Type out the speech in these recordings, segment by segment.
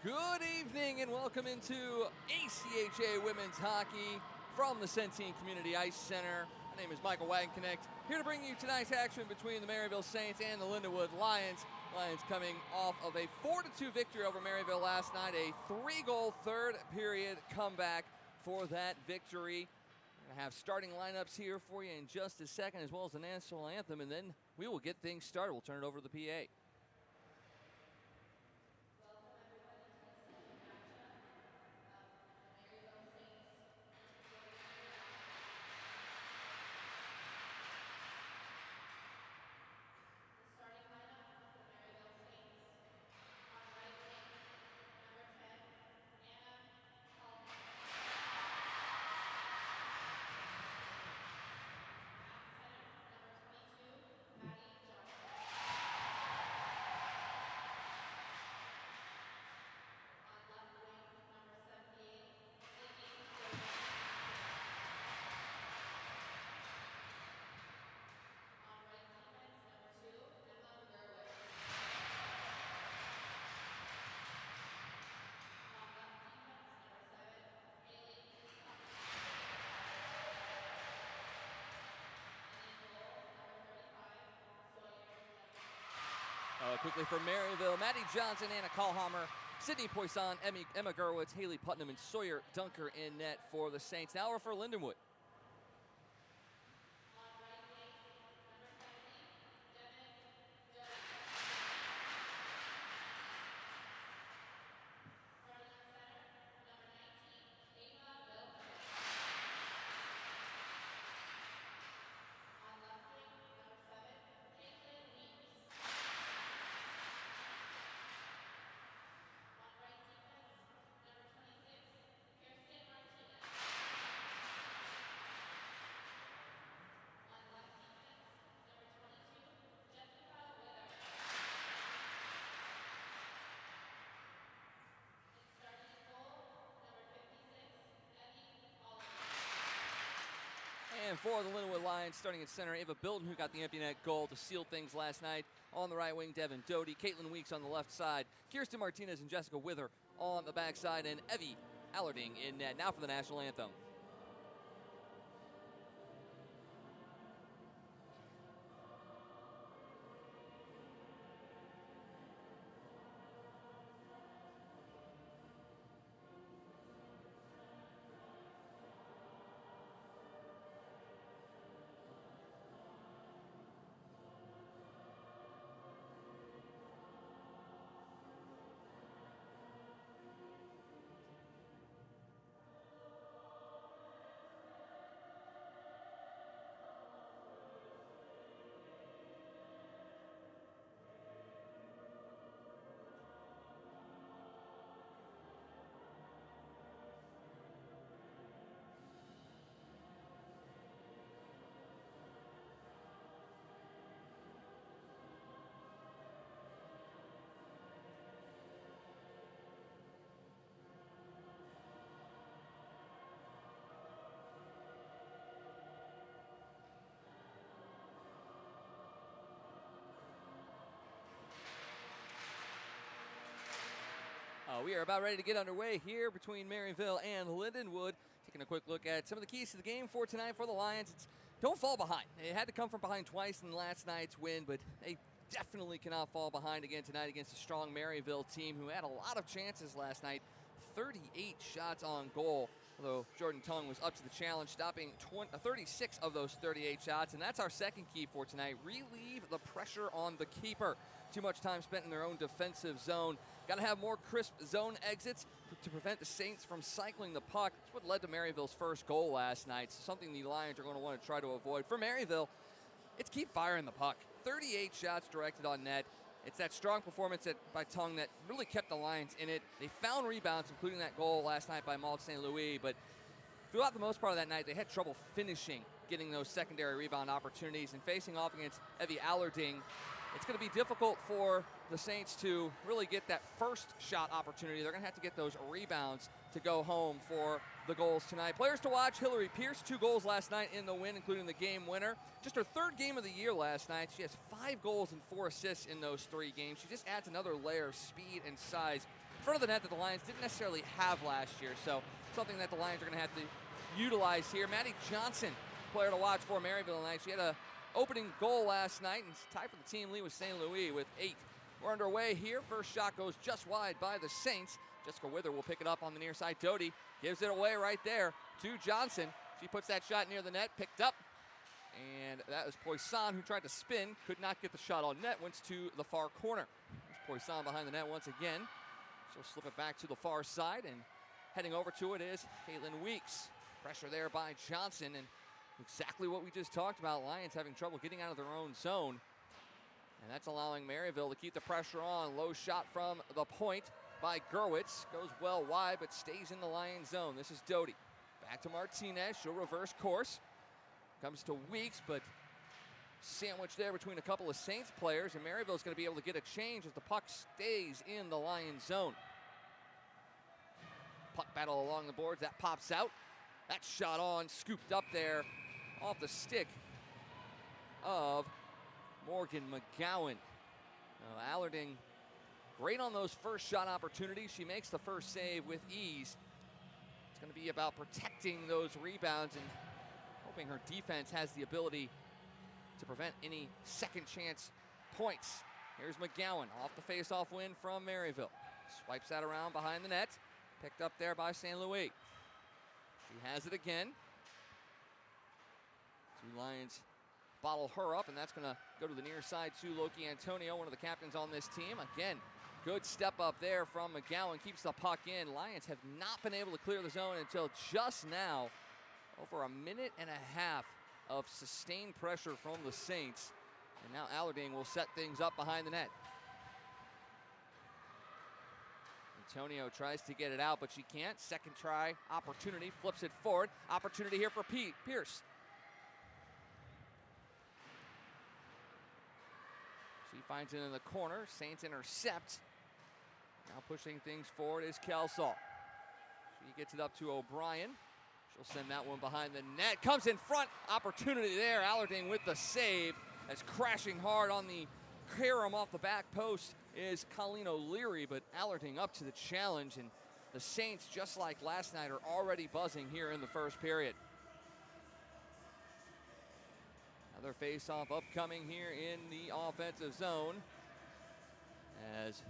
Good evening and welcome into ACHA Women's Hockey from the Centene Community Ice Center. My name is Michael Wagenknecht, here to bring you tonight's action between the Maryville Saints and the Lindenwood Lions. Lions coming off of a 4-2 victory over Maryville last night, a 3-goal third period comeback for that victory. We're going to have starting lineups here for you in just a second, as well as the national anthem, and then we will get things started. We'll turn it over to the PA. Quickly for Maryville, Maddie Johnson, Anna Kallhammer, Sydney Poisson, Emma Gerwitz, Haley Putnam, and Sawyer Dunker in net for the Saints. Now we're for Lindenwood. And for the Lindenwood Lions, starting at center, Ava Bilton, who got the empty net goal to seal things last night. On the right wing, Devin Doty, Caitlin Weeks on the left side, Kirsten Martinez and Jessica Wither on the backside, and Evie Allarding in net. Now for the national anthem. We are about ready to get underway here between Maryville and Lindenwood. Taking a quick look at some of the keys to the game for tonight for the Lions. Don't fall behind. They had to come from behind twice in last night's win, but they definitely cannot fall behind again tonight against a strong Maryville team who had a lot of chances last night. 38 shots on goal, although Jordan Tung was up to the challenge, stopping 36 of those 38 shots. And that's our second key for tonight. Relieve the pressure on the keeper. Too much time spent in their own defensive zone. Got to have more crisp zone exits to prevent the Saints from cycling the puck. That's what led to Maryville's first goal last night. So something the Lions are going to want to try to avoid. For Maryville, it's keep firing the puck. 38 shots directed on net. It's that strong performance by Tung that really kept the Lions in it. They found rebounds, including that goal last night by Maud St. Louis, but throughout the most part of that night, they had trouble finishing, getting those secondary rebound opportunities, and facing off against Evie Allarding it's going to be difficult for the Saints to really get that first shot opportunity. They're going to have to get those rebounds to go home for the goals tonight. Players to watch: Hillary Pierce, 2 goals last night in the win, including the game winner. Just her 3rd game of the year last night. She has 5 goals and 4 assists in those 3 games. She just adds another layer of speed and size in front of the net that the Lions didn't necessarily have last year. So something that the Lions are going to have to utilize here. Maddie Johnson, player to watch for Maryville tonight. She had a opening goal last night and tied for the team lead with St. Louis with 8. We're underway here. First shot goes just wide by the Saints. Jessica Wither will pick it up on the near side. Doty gives it away right there to Johnson. She puts that shot near the net, picked up. And that was Poisson, who tried to spin, could not get the shot on net, went to the far corner. There's Poisson behind the net once again. She'll slip it back to the far side, and heading over to it is Caitlin Weeks. Pressure there by Johnson, and exactly what we just talked about. Lions having trouble getting out of their own zone. And that's allowing Maryville to keep the pressure on. Low shot from the point by Gerwitz. Goes well wide, but stays in the Lions zone. This is Doty. Back to Martinez. She'll reverse course. Comes to Weeks, but sandwiched there between a couple of Saints players. And Maryville's going to be able to get a change as the puck stays in the Lions zone. Puck battle along the boards. That pops out. That shot on, scooped up there off the stick of Morgan McGowan. Allarding, great on those first shot opportunities. She makes the first save with ease. It's going to be about protecting those rebounds and hoping her defense has the ability to prevent any second chance points. Here's McGowan off the face-off win from Maryville. Swipes that around behind the net. Picked up there by St. Louis. She has it again. 2 Lions bottle her up, and that's going to go to the near side to Loki Antonio, one of the captains on this team. Again, good step up there from McGowan. Keeps the puck in. Lions have not been able to clear the zone until just now. Over a minute and a half of sustained pressure from the Saints. And now Allarding will set things up behind the net. Antonio tries to get it out, but she can't. Second try, opportunity, flips it forward. Opportunity here for Pierce. She finds it in the corner. Saints intercept. Now pushing things forward is Kelsall. She gets it up to O'Brien. She'll send that one behind the net. Comes in front. Opportunity there. Allarding with the save. As crashing hard on the carom off the back post is Colleen O'Leary, but Allarding up to the challenge, and the Saints, just like last night, are already buzzing here in the first period. Another face-off upcoming here in the offensive zone, as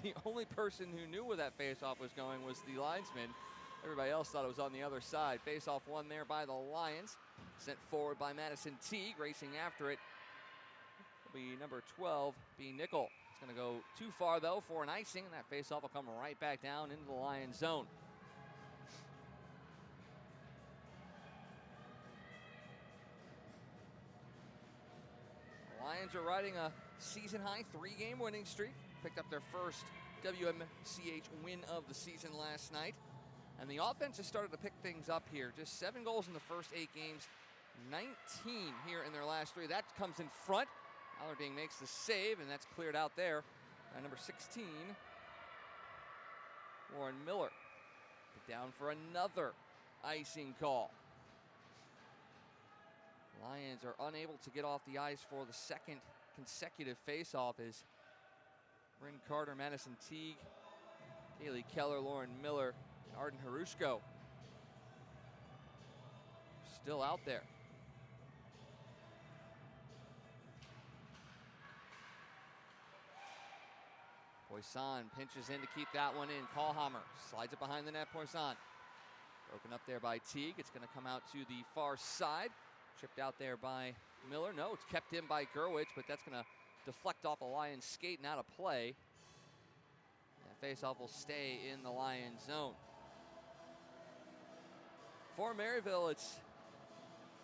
the only person who knew where that face-off was going was the linesman. Everybody else thought it was on the other side. Face-off won there by the Lions. Sent forward by Madison Teague, racing after it. It'll be number 12, B. Nickel. It's going to go too far, though, for an icing, and that face-off will come right back down into the Lions zone. The Lions are riding a season-high 3-game winning streak. Picked up their first WMCH win of the season last night. And the offense has started to pick things up here. Just 7 goals in the first 8 games, 19 here in their last 3. That comes in front. Allarding makes the save, and that's cleared out there by number 16, Lauren Miller. Down for another icing call. Lions are unable to get off the ice for the second consecutive face-off as Bryn Carter, Madison Teague, Kaylee Keller, Lauren Miller, Arden Harushko still out there. Poisson pinches in to keep that one in. Kallhammer slides it behind the net. Poisson broken up there by Teague. It's going to come out to the far side. Chipped out there by Miller. No, it's kept in by Gerwitz, but that's going to deflect off a Lions skate and out of play. That faceoff will stay in the Lions zone. For Maryville, it's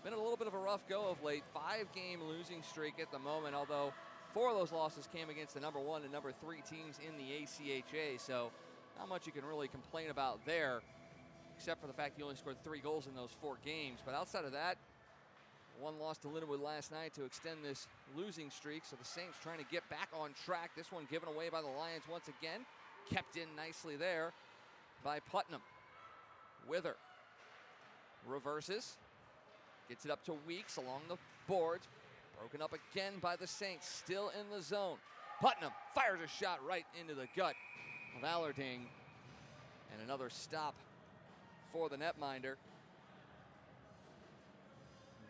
been a little bit of a rough go of late. 5-game losing streak at the moment, although 4 of those losses came against the number 1 and number 3 teams in the ACHA, so not much you can really complain about there, except for the fact you only scored 3 goals in those 4 games. But outside of that, One loss to Lindenwood last night to extend this losing streak. So the Saints trying to get back on track. This one given away by the Lions once again. Kept in nicely there by Putnam. Wither reverses. Gets it up to Weeks along the boards. Broken up again by the Saints. Still in the zone. Putnam fires a shot right into the gut of Allarding. And another stop for the netminder.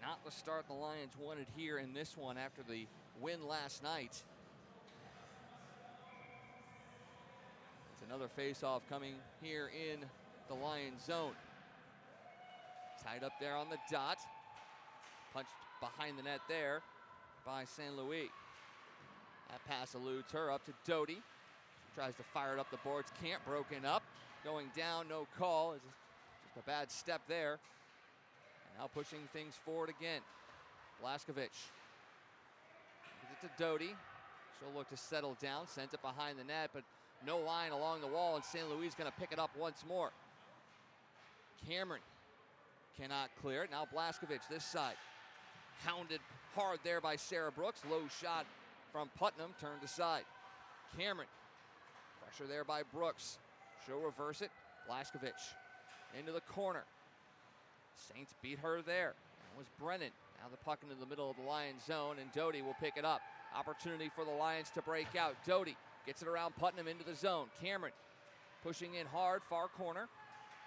Not the start the Lions wanted here in this one after the win last night. It's another face-off coming here in the Lions zone. Tied up there on the dot. Punched behind the net there by St. Louis. That pass eludes her up to Doty. She tries to fire it up the boards. Can't. Broken up. Going down, no call. It's just a bad step there. Now pushing things forward again. Blaskovich. Gives it to Doty. She'll look to settle down. Sends it behind the net, but no line along the wall, and St. Louis is going to pick it up once more. Cameron cannot clear it. Now Blaskovich this side. Hounded hard there by Sarah Brooks. Low shot from Putnam. Turned aside. Cameron. Pressure there by Brooks. She'll reverse it. Blaskovich into the corner. Saints beat her there. That was Brennan. Now the puck into the middle of the Lions zone, and Doty will pick it up. Opportunity for the Lions to break out. Doty gets it around Putnam into the zone. Cameron pushing in hard, far corner.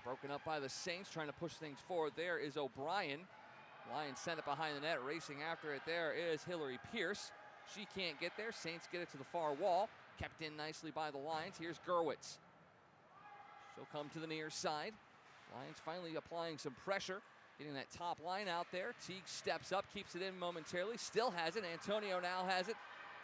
Broken up by the Saints, trying to push things forward. There is O'Brien. Lions send it behind the net. Racing after it there is Hillary Pierce. She can't get there. Saints get it to the far wall. Kept in nicely by the Lions. Here's Gerwitz. She'll come to the near side. Lions finally applying some pressure, getting that top line out there. Teague steps up, keeps it in momentarily, still has it. Antonio now has it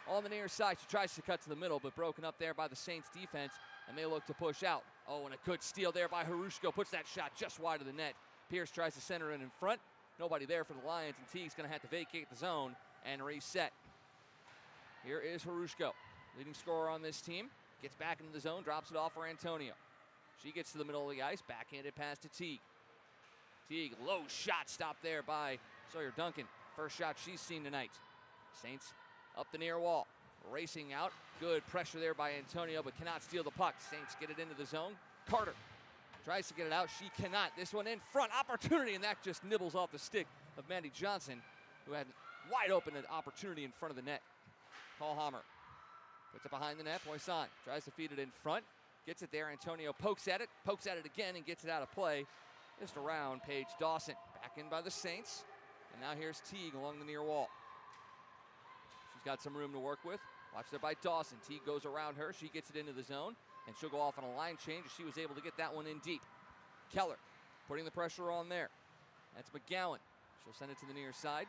on the near side. She tries to cut to the middle, but broken up there by the Saints defense, and they look to push out. Oh, and a good steal there by Harushko. Puts that shot just wide of the net. Pierce tries to center it in front. Nobody there for the Lions, and Teague's going to have to vacate the zone and reset. Here is Harushko, leading scorer on this team. Gets back into the zone, drops it off for Antonio. She gets to the middle of the ice, backhanded pass to Teague. Teague, low shot stopped there by Sawyer Duncan. First shot she's seen tonight. Saints up the near wall, racing out. Good pressure there by Antonio, but cannot steal the puck. Saints get it into the zone. Carter tries to get it out. She cannot. This one in front, opportunity, and that just nibbles off the stick of Mandy Johnson, who had wide open an opportunity in front of the net. Paul Hammer puts it behind the net. Poisson tries to feed it in front. Gets it there. Antonio pokes at it again, and gets it out of play. Just around Paige Dawson. Back in by the Saints. And now here's Teague along the near wall. She's got some room to work with. Watch there by Dawson. Teague goes around her. She gets it into the zone, and she'll go off on a line change as she was able to get that one in deep. Keller putting the pressure on there. That's McGowan. She'll send it to the near side.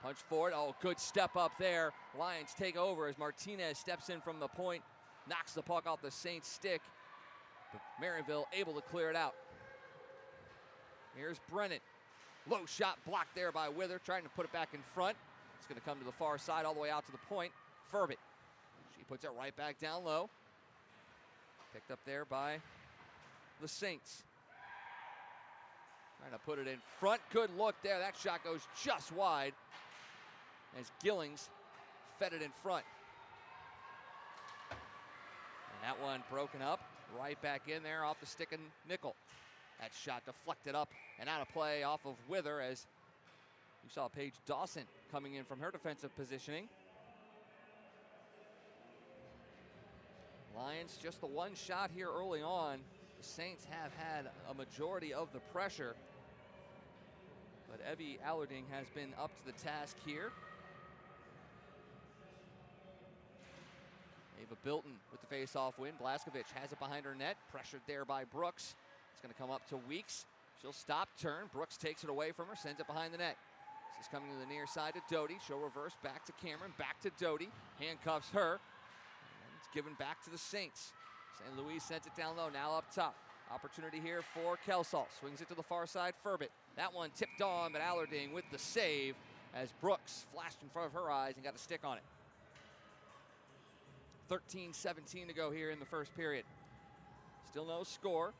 Punch forward. Oh, good step up there. Lions take over as Martinez steps in from the point. Knocks the puck off the Saints stick. But Maryville able to clear it out. Here's Brennan. Low shot blocked there by Wither, trying to put it back in front. It's going to come to the far side all the way out to the point. Furbit. She puts it right back down low. Picked up there by the Saints. Trying to put it in front. Good look there. That shot goes just wide as Gillings fed it in front. And that one broken up. Right back in there off the stick and nickel. That shot deflected up and out of play off of Wither as you saw Paige Dawson coming in from her defensive positioning. Lions just the one shot here early on. The Saints have had a majority of the pressure, but Evie Allarding has been up to the task here. Ava Bilton with the face-off win. Blaskovich has it behind her net. Pressured there by Brooks. It's going to come up to Weeks. She'll stop, turn. Brooks takes it away from her, sends it behind the net. This is coming to the near side to Doty. She'll reverse back to Cameron, back to Doty. Handcuffs her. And it's given back to the Saints. St. Louis sends it down low, now up top. Opportunity here for Kelsall. Swings it to the far side, Furbit. That one tipped on, but Allarding with the save as Brooks flashed in front of her eyes and got a stick on it. 13-17 to go here in the first period. Still no score.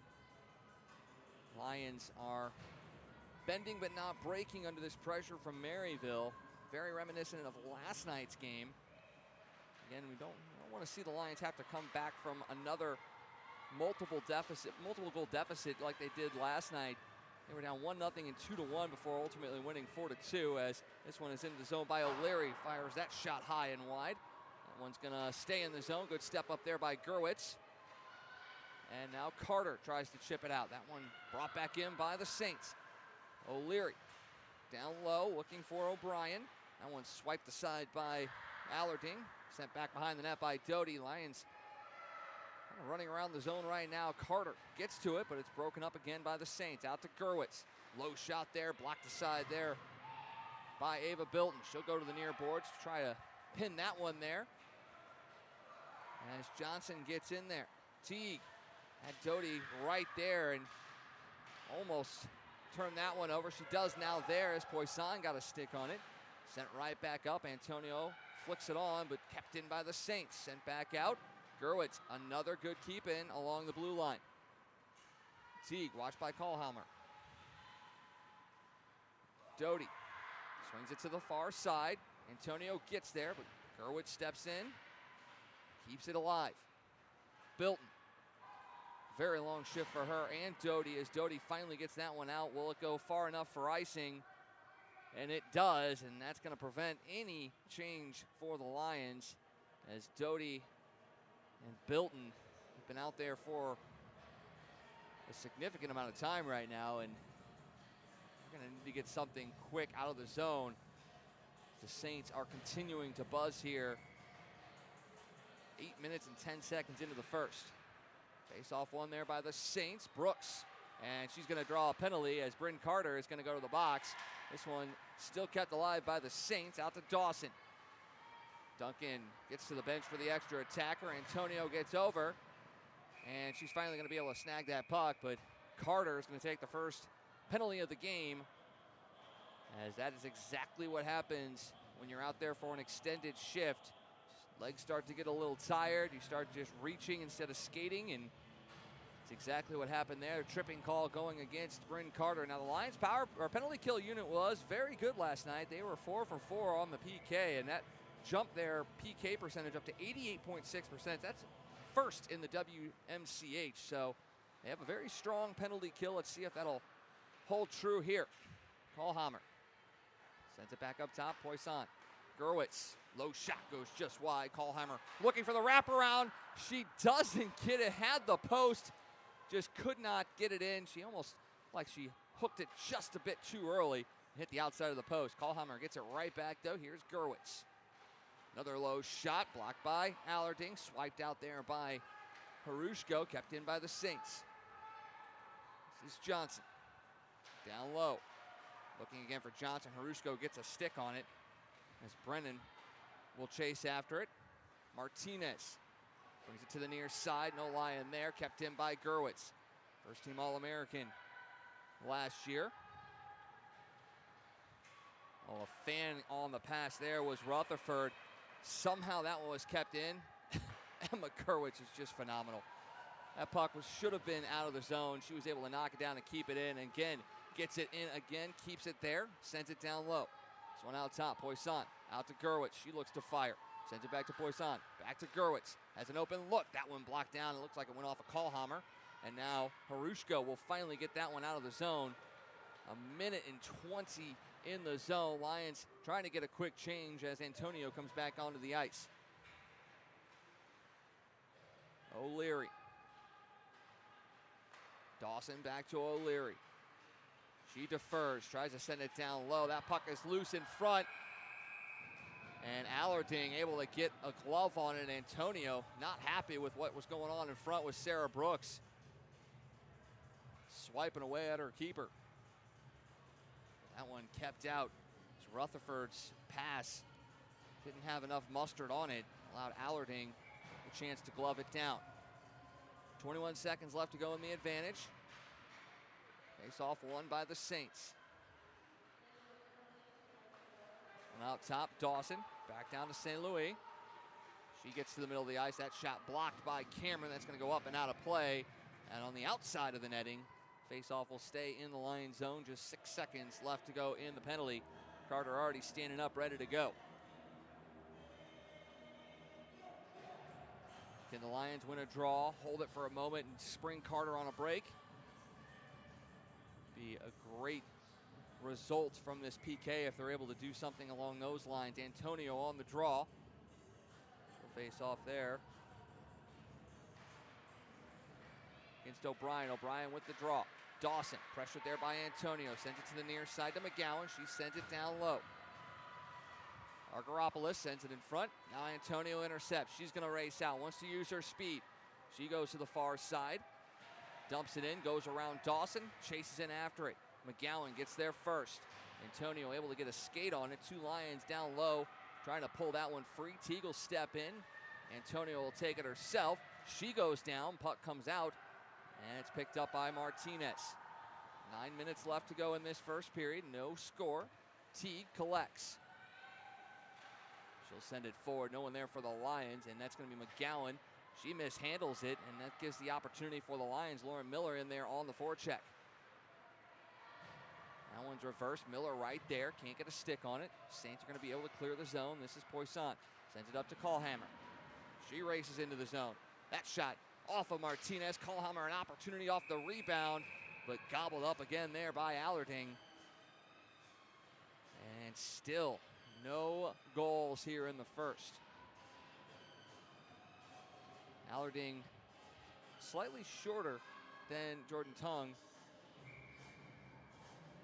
Lions are bending but not breaking under this pressure from Maryville. Very reminiscent of last night's game. Again, we don't want to see the Lions have to come back from another multiple goal deficit like they did last night. They were down 1-0 and 2-1 before ultimately winning 4-2, as this one is into the zone by O'Leary. Fires that shot high and wide. That one's going to stay in the zone. Good step up there by Gerwitz. And now Carter tries to chip it out. That one brought back in by the Saints. O'Leary down low, looking for O'Brien. That one swiped aside by Allarding. Sent back behind the net by Doty. Lions kind of running around the zone right now. Carter gets to it, but it's broken up again by the Saints. Out to Gerwitz. Low shot there, blocked aside there by Ava Bilton. She'll go to the near boards to try to pin that one there. As Johnson gets in there. Teague had Doty right there and almost turned that one over. She does now there as Poisson got a stick on it. Sent right back up. Antonio flicks it on, but kept in by the Saints. Sent back out. Gerwitz, another good keep in along the blue line. Teague, watched by Kohlhammer. Doty swings it to the far side. Antonio gets there, but Gerwitz steps in. Keeps it alive. Bilton. Very long shift for her and Doty as Doty finally gets that one out. Will it go far enough for icing? And it does, and that's going to prevent any change for the Lions as Doty and Bilton have been out there for a significant amount of time right now, and we're going to need to get something quick out of the zone. The Saints are continuing to buzz here. 8 minutes and 10 seconds into the first. Face-off one there by the Saints. Brooks, and she's going to draw a penalty as Bryn Carter is going to go to the box. This one still kept alive by the Saints. Out to Dawson. Duncan gets to the bench for the extra attacker. Antonio gets over, and she's finally going to be able to snag that puck, but Carter is going to take the first penalty of the game, as that is exactly what happens when you're out there for an extended shift. Legs start to get a little tired. You start just reaching instead of skating, and it's exactly what happened there. Tripping call going against Bryn Carter. Now the Lions' penalty kill unit was very good last night. They were 4 for 4 on the PK, and that jumped their PK percentage up to 88.6%. That's first in the WMCH, so they have a very strong penalty kill. Let's see if that'll hold true here. Kohlhammer sends it back up top. Poisson. Gerwitz. Low shot goes just wide. Kohlhammer looking for the wraparound. She doesn't get it. Had the post. Just could not get it in. She almost, like she hooked it just a bit too early. Hit the outside of the post. Kohlhammer gets it right back, though. Here's Gerwitz. Another low shot. Blocked by Allarding. Swiped out there by Harushko. Kept in by the Saints. This is Johnson. Down low. Looking again for Johnson. Harushko gets a stick on it as Brennan will chase after it. Martinez brings it to the near side. No lie in there. Kept in by Gerwitz. First team All-American last year. Oh, a fan on the pass there was Rutherford. Somehow that one was kept in. Emma Gerwitz is just phenomenal. That puck should have been out of the zone. She was able to knock it down and keep it in. Again, gets it in again, keeps it there, sends it down low. This one out top, Poisson, out to Gerwitz. She looks to fire. Sends it back to Poisson, back to Gerwitz. Has an open look. That one blocked down. It looks like it went off a Kohlhammer. And now Harushko will finally get that one out of the zone. 1:20 in the zone. Lions trying to get a quick change as Antonio comes back onto the ice. O'Leary. Dawson back to O'Leary. She defers, tries to send it down low. That puck is loose in front. And Allarding able to get a glove on it. Antonio not happy with what was going on in front with Sarah Brooks. Swiping away at her keeper. That one kept out. Rutherford's pass didn't have enough mustard on it. Allowed Allarding a chance to glove it down. 21 seconds left to go in the advantage. Face-off won by the Saints. And out top, Dawson. Back down to St. Louis. She gets to the middle of the ice. That shot blocked by Cameron. That's going to go up and out of play. And on the outside of the netting, Face-off will stay in the Lions zone. Just 6 seconds left to go in the penalty. Carter already standing up, ready to go. Can the Lions win a draw, hold it for a moment, and spring Carter on a break? Be a great result from this PK if they're able to do something along those lines. Antonio on the draw. Will face off there against O'Brien. O'Brien with the draw. Dawson pressured there by Antonio. Sends it to the near side to McGowan. She sends it down low. Argyropoulos sends it in front. Now Antonio intercepts. She's going to race out. Wants to use her speed. She goes to the far side. Dumps it in. Goes around Dawson. Chases in after it. McGowan gets there first. Antonio able to get a skate on it. 2 Lions down low. Trying to pull that one free. Teagle step in. Antonio will take it herself. She goes down. Puck comes out. And it's picked up by Martinez. 9 minutes left to go in this first period. No score. Teague collects. She'll send it forward. No one there for the Lions, and that's going to be McGowan. She mishandles it, and that gives the opportunity for the Lions. Lauren Miller in there on the forecheck. That one's reversed. Miller right there. Can't get a stick on it. Saints are going to be able to clear the zone. This is Poisson. Sends it up to Callhammer. She races into the zone. That shot off of Martinez. Callhammer an opportunity off the rebound, but gobbled up again there by Allarding. And still no goals here in the first. Allarding slightly shorter than Jordan Tongue.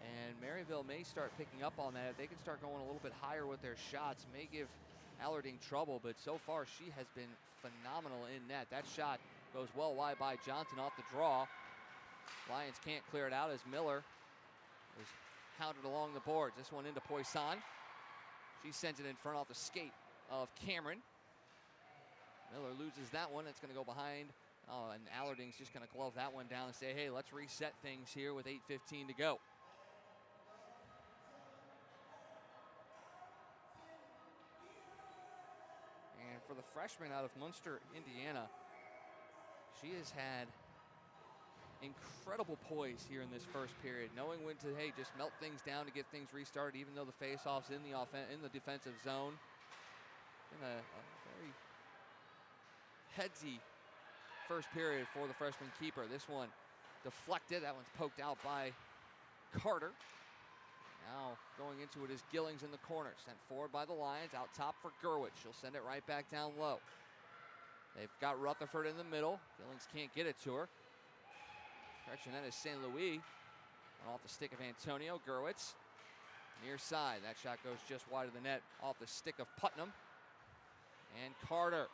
And Maryville may start picking up on that. If they can start going a little bit higher with their shots, may give Allarding trouble, but so far she has been phenomenal in net. That shot goes well wide by Johnson off the draw. Lions can't clear it out as Miller is hounded along the boards. This one into Poisson. She sends it in front off the skate of Cameron. Miller loses that one. It's going to go behind. Oh, and Allarding's just going to glove that one down and say, hey, let's reset things here with 8:15 to go. And for the freshman out of Munster, Indiana, she has had incredible poise here in this first period, knowing when to, hey, just melt things down to get things restarted, even though the face-off's in the defensive zone. In a very headsy first period for the freshman keeper. This one deflected. That one's poked out by Carter. Now going into it is Gillings in the corner. Sent forward by the Lions. Out top for Gerwitz. She'll send it right back down low. They've got Rutherford in the middle. Gillings can't get it to her. Correction, that is St. Louis. Off the stick of Antonio. Gerwitz. Near side. That shot goes just wide of the net off the stick of Putnam. And Carter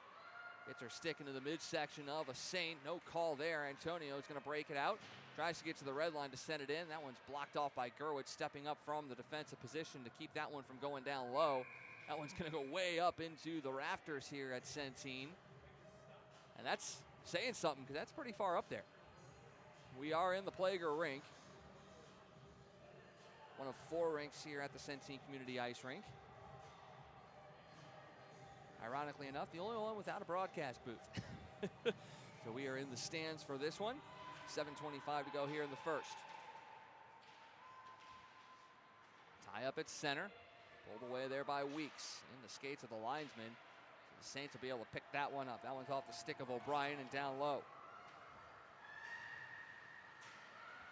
gets her stick into the midsection of a Saint. No call there. Antonio is going to break it out. Tries to get to the red line to send it in. That one's blocked off by Gerwitz, stepping up from the defensive position to keep that one from going down low. That one's going to go way up into the rafters here at Centene. And that's saying something, because that's pretty far up there. We are in the Plager rink. One of 4 rinks here at the Centene Community Ice Rink. Ironically enough, the only one without a broadcast booth. So we are in the stands for this one. 7:25 to go here in the first. Tie up at center. Pulled away there by Weeks in the skates of the linesman. The Saints will be able to pick that one up. That one's off the stick of O'Brien and down low.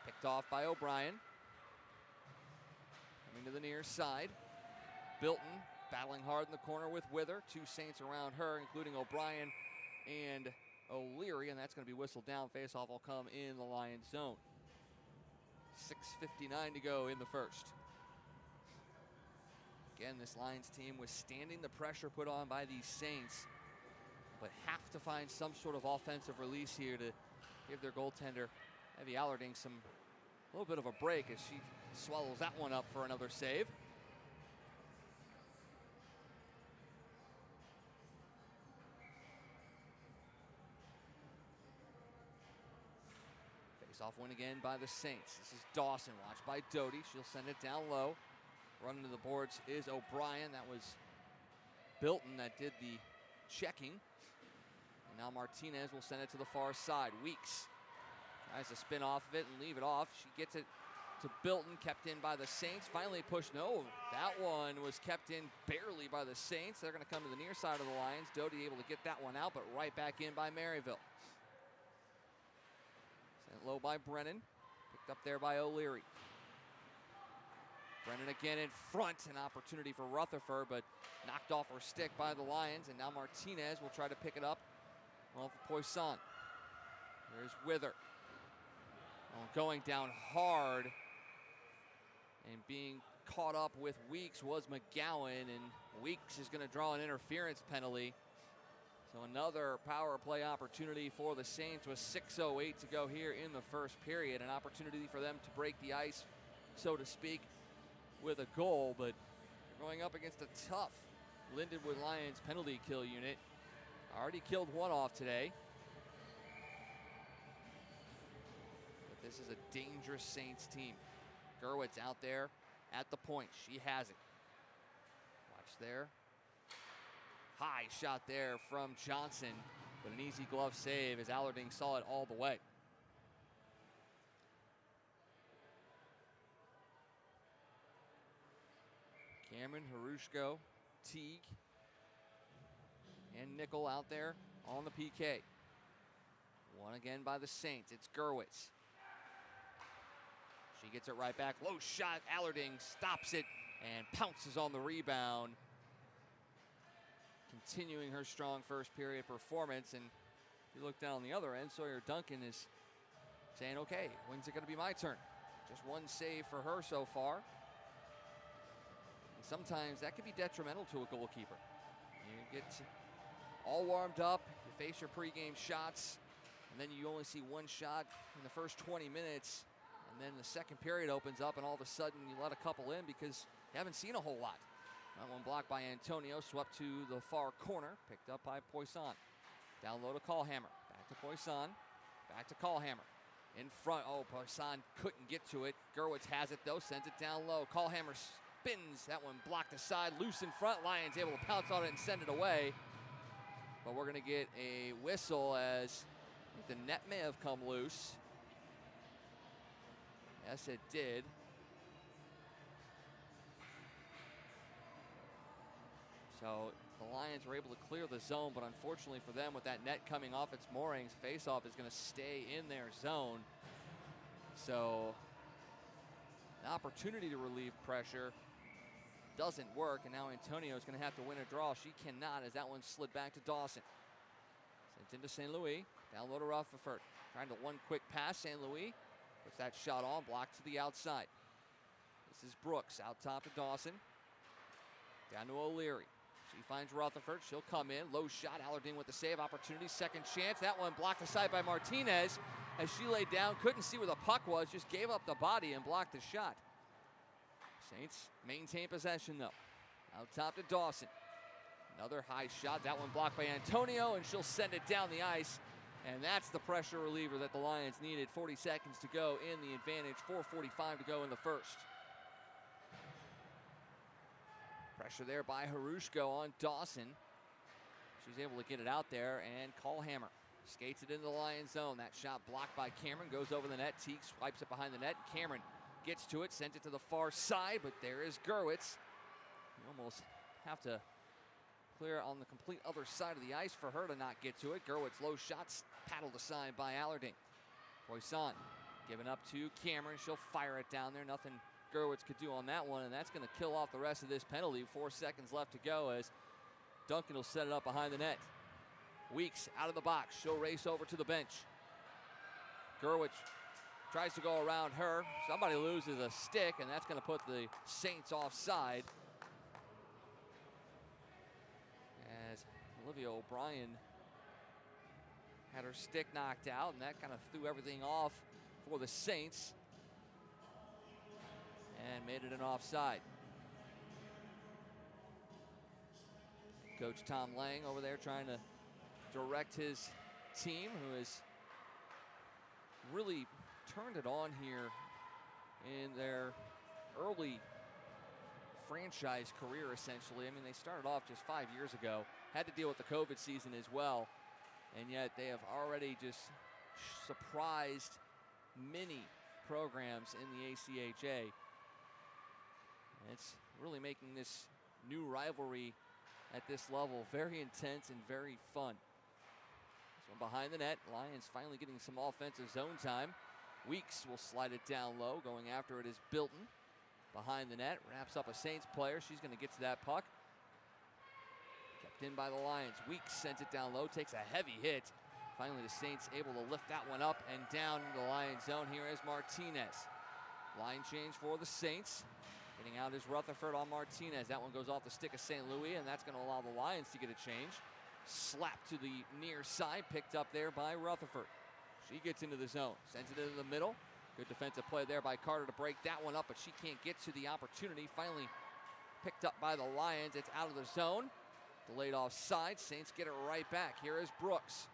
Picked off by O'Brien. Coming to the near side. Bilton battling hard in the corner with Wither. 2 Saints around her, including O'Brien and O'Leary, and that's going to be whistled down. Faceoff will come in the Lions zone. 6:59 to go in the first. Again, this Lions team withstanding the pressure put on by these Saints, but have to find some sort of offensive release here to give their goaltender, Evie Allarding, a little bit of a break as she swallows that one up for another save. Face-off win again by the Saints. This is Dawson, watched by Doty. She'll send it down low. Running to the boards is O'Brien. That was Bilton that did the checking. And now Martinez will send it to the far side. Weeks Tries to spin off of it and leave it off. She gets it to Bilton, kept in by the Saints. Finally pushed. No, that one was kept in barely by the Saints. They're going to come to the near side of the Lions. Doty able to get that one out, but right back in by Maryville. Sent low by Brennan. Picked up there by O'Leary. Brennan again in front. An opportunity for Rutherford, but knocked off her stick by the Lions. And now Martinez will try to pick it up off of Poisson. There's Wither. Going down hard and being caught up with Weeks was McGowan, and Weeks is going to draw an interference penalty. So another power play opportunity for the Saints with 6:08 to go here in the first period. An opportunity for them to break the ice, so to speak, with a goal, but they're going up against a tough Lindenwood Lions penalty kill unit. Already killed one off today. This is a dangerous Saints team. Gerwitz out there at the point. She has it. Watch there. High shot there from Johnson, but an easy glove save as Allerding saw it all the way. Cameron, Harushko, Teague, and Nickel out there on the PK. One again by the Saints. It's Gerwitz. She gets it right back. Low shot. Allerding stops it and pounces on the rebound. Continuing her strong first period performance. And if you look down on the other end, Sawyer Duncan is saying, okay, when's it going to be my turn? Just one save for her so far. And sometimes that can be detrimental to a goalkeeper. You get all warmed up, you face your pregame shots, and then you only see one shot in the first 20 minutes. And then the second period opens up, and all of a sudden you let a couple in because you haven't seen a whole lot. That one blocked by Antonio, swept to the far corner, picked up by Poisson. Down low to Callhammer, back to Poisson, back to Callhammer. In front, oh, Poisson couldn't get to it. Gerwitz has it though, sends it down low. Callhammer spins, that one blocked aside, loose in front. Lions able to pounce on it and send it away. But we're gonna get a whistle as the net may have come loose. Yes, it did. So the Lions were able to clear the zone, but unfortunately for them, with that net coming off its moorings, faceoff is going to stay in their zone. So the opportunity to relieve pressure doesn't work, and now Antonio is going to have to win a draw. She cannot, as that one slid back to Dawson. Sent into St. Louis, down low to Rutherford. Trying to one quick pass, St. Louis puts that shot on, blocked to the outside. This is Brooks, out top to Dawson. Down to O'Leary. She finds Rutherford, she'll come in, low shot, Allerding with the save opportunity, second chance, that one blocked aside by Martinez as she laid down, couldn't see where the puck was, just gave up the body and blocked the shot. Saints maintain possession though. Out top to Dawson. Another high shot, that one blocked by Antonio, and she'll send it down the ice, and that's the pressure reliever that the Lions needed. 40 seconds to go in the advantage, 4:45 to go in the first. Pressure there by Harushko on Dawson. She's able to get it out there, and Callhammer skates it into the Lions zone. That shot blocked by Cameron, goes over the net. Teague swipes it behind the net. Cameron gets to it, sends it to the far side, but there is Gerwitz. You almost have to clear on the complete other side of the ice for her to not get to it. Gerwitz low shots paddled aside by Allerding. Poisson given up to Cameron. She'll fire it down there. Nothing Gerwitz could do on that one, and that's going to kill off the rest of this penalty. 4 seconds left to go as Duncan will set it up behind the net. Weeks out of the box. She'll race over to the bench. Gerwitz tries to go around her. Somebody loses a stick, and that's going to put the Saints offside. As Olivia O'Brien had her stick knocked out, and that kind of threw everything off for the Saints and made it an offside. Coach Tom Lang over there trying to direct his team, who has really turned it on here in their early franchise career, essentially. I mean, they started off just 5 years ago, had to deal with the COVID season as well, and yet they have already just surprised many programs in the ACHA. And it's really making this new rivalry at this level very intense and very fun. This one behind the net. Lions finally getting some offensive zone time. Weeks will slide it down low. Going after it is Bilton. Behind the net. Wraps up a Saints player. She's going to get to that puck. Kept in by the Lions. Weeks sends it down low. Takes a heavy hit. Finally, the Saints able to lift that one up and down into the Lions zone. Here is Martinez. Line change for the Saints. Getting out is Rutherford on Martinez. That one goes off the stick of St. Louis, and that's going to allow the Lions to get a change. Slap to the near side, picked up there by Rutherford. She gets into the zone, sends it into the middle. Good defensive play there by Carter to break that one up, but she can't get to the opportunity. Finally picked up by the Lions. It's out of the zone. Delayed offside. Saints get it right back. Here is Brooks.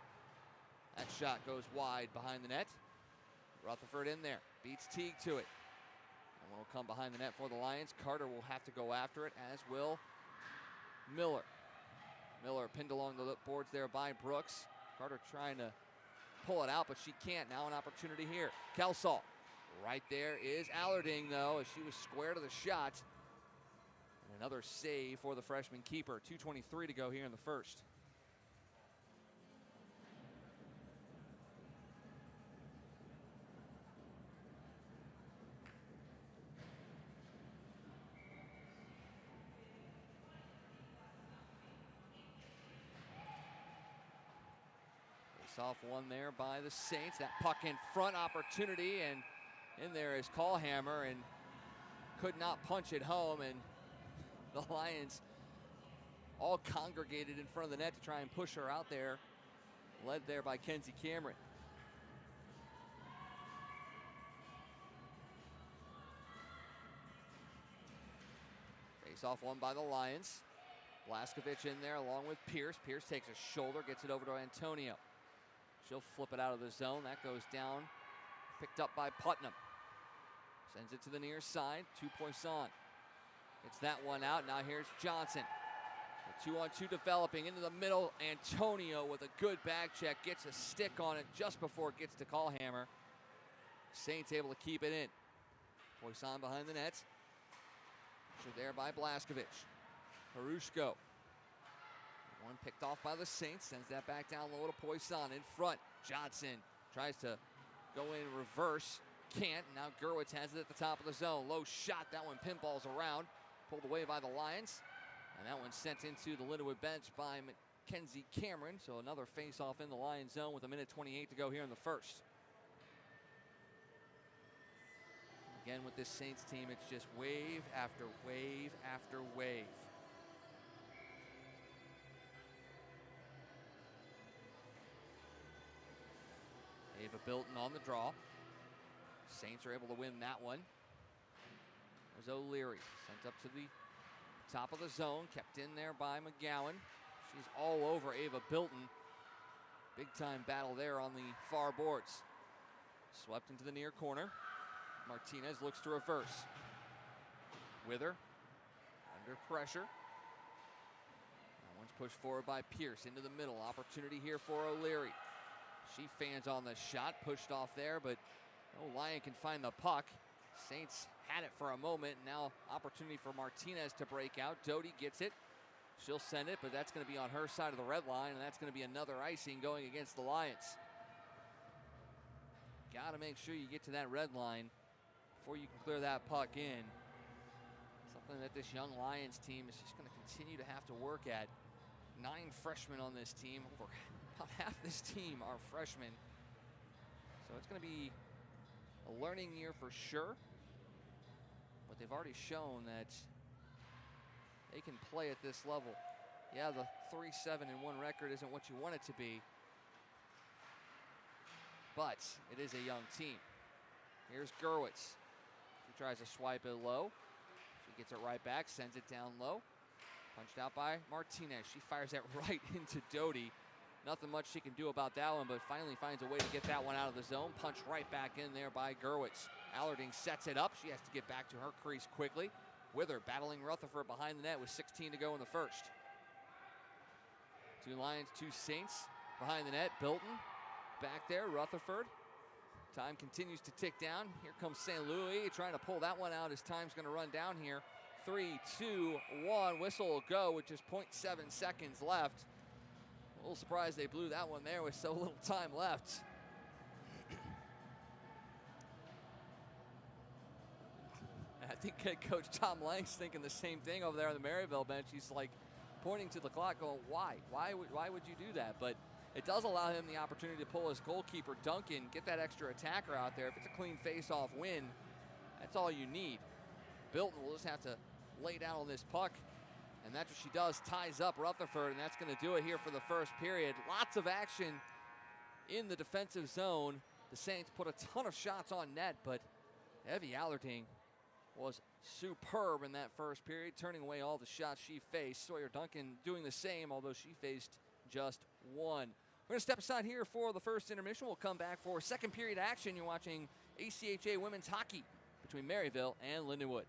That shot goes wide behind the net. Rutherford in there. Beats Teague to it. And will come behind the net for the Lions. Carter will have to go after it, as will Miller. Miller pinned along the boards there by Brooks. Carter trying to pull it out, but she can't. Now an opportunity here. Kelsall. Right there is Allarding, though, as she was square to the shot. And another save for the freshman keeper. 2:23 to go here in the first. Off one there by the Saints. That puck in front opportunity, and in there is Callhammer, and could not punch it home, and the Lions all congregated in front of the net to try and push her out there, led there by Kenzie Cameron. Face off one by the Lions. Blaskovich in there along with Pierce. Pierce takes a shoulder, gets it over to Antonio. She'll flip it out of the zone. That goes down. Picked up by Putnam. Sends it to the near side to Poisson. Gets that one out. Now here's Johnson. The 2-on-2 developing into the middle. Antonio with a good back check. Gets a stick on it just before it gets to Callhammer. Saints able to keep it in. Poisson behind the net. There by Blaskovich. Harushko. One picked off by the Saints, sends that back down low to Poisson in front. Johnson tries to go in reverse, can't. Now Gerwitz has it at the top of the zone. Low shot, that one pinballs around, pulled away by the Lions. And that one sent into the Lindenwood bench by Mackenzie Cameron. So another face-off in the Lions zone with 1:28 to go here in the first. Again, with this Saints team, it's just wave after wave after wave. Ava Bilton on the draw. Saints are able to win that one. There's O'Leary, sent up to the top of the zone, kept in there by McGowan. She's all over Ava Bilton. Big time battle there on the far boards. Swept into the near corner. Martinez looks to reverse. Wither, under pressure. That one's pushed forward by Pierce into the middle. Opportunity here for O'Leary. She fans on the shot, pushed off there, but no Lion can find the puck. Saints had it for a moment. Now opportunity for Martinez to break out. Doty gets it. She'll send it, but that's going to be on her side of the red line, and that's going to be another icing going against the Lions. Got to make sure you get to that red line before you can clear that puck in. Something that this young Lions team is just going to continue to have to work at. 9 freshmen on this team. Over about half this team are freshmen. So it's going to be a learning year for sure. But they've already shown that they can play at this level. Yeah, the 3-7-1 record isn't what you want it to be, but it is a young team. Here's Gerwitz. She tries to swipe it low. She gets it right back, sends it down low. Punched out by Martinez. She fires that right into Doty. Nothing much she can do about that one, but finally finds a way to get that one out of the zone. Punched right back in there by Gerwitz. Allarding sets it up. She has to get back to her crease quickly. Wither battling Rutherford behind the net with 16 to go in the first. 2 Lions, 2 Saints behind the net. Bilton back there. Rutherford Time continues to tick down. Here comes St. Louis trying to pull that one out as time's going to run down here. 3, 2, 1. Whistle will go with just 0.7 seconds left. A little surprised they blew that one there with so little time left. I think head coach Tom Lang's thinking the same thing over there on the Maryville bench. He's like pointing to the clock going, why? Why would you do that? But it does allow him the opportunity to pull his goalkeeper, Duncan, get that extra attacker out there. If it's a clean face-off win, that's all you need. Bilton will just have to lay down on this puck, and that's what she does, ties up Rutherford, and that's going to do it here for the first period. Lots of action in the defensive zone. The Saints put a ton of shots on net, but Evie Allerding was superb in that first period, turning away all the shots she faced. Sawyer Duncan doing the same, although she faced just one. We're going to step aside here for the first intermission. We'll come back for second period action. You're watching ACHA women's hockey between Maryville and Lindenwood.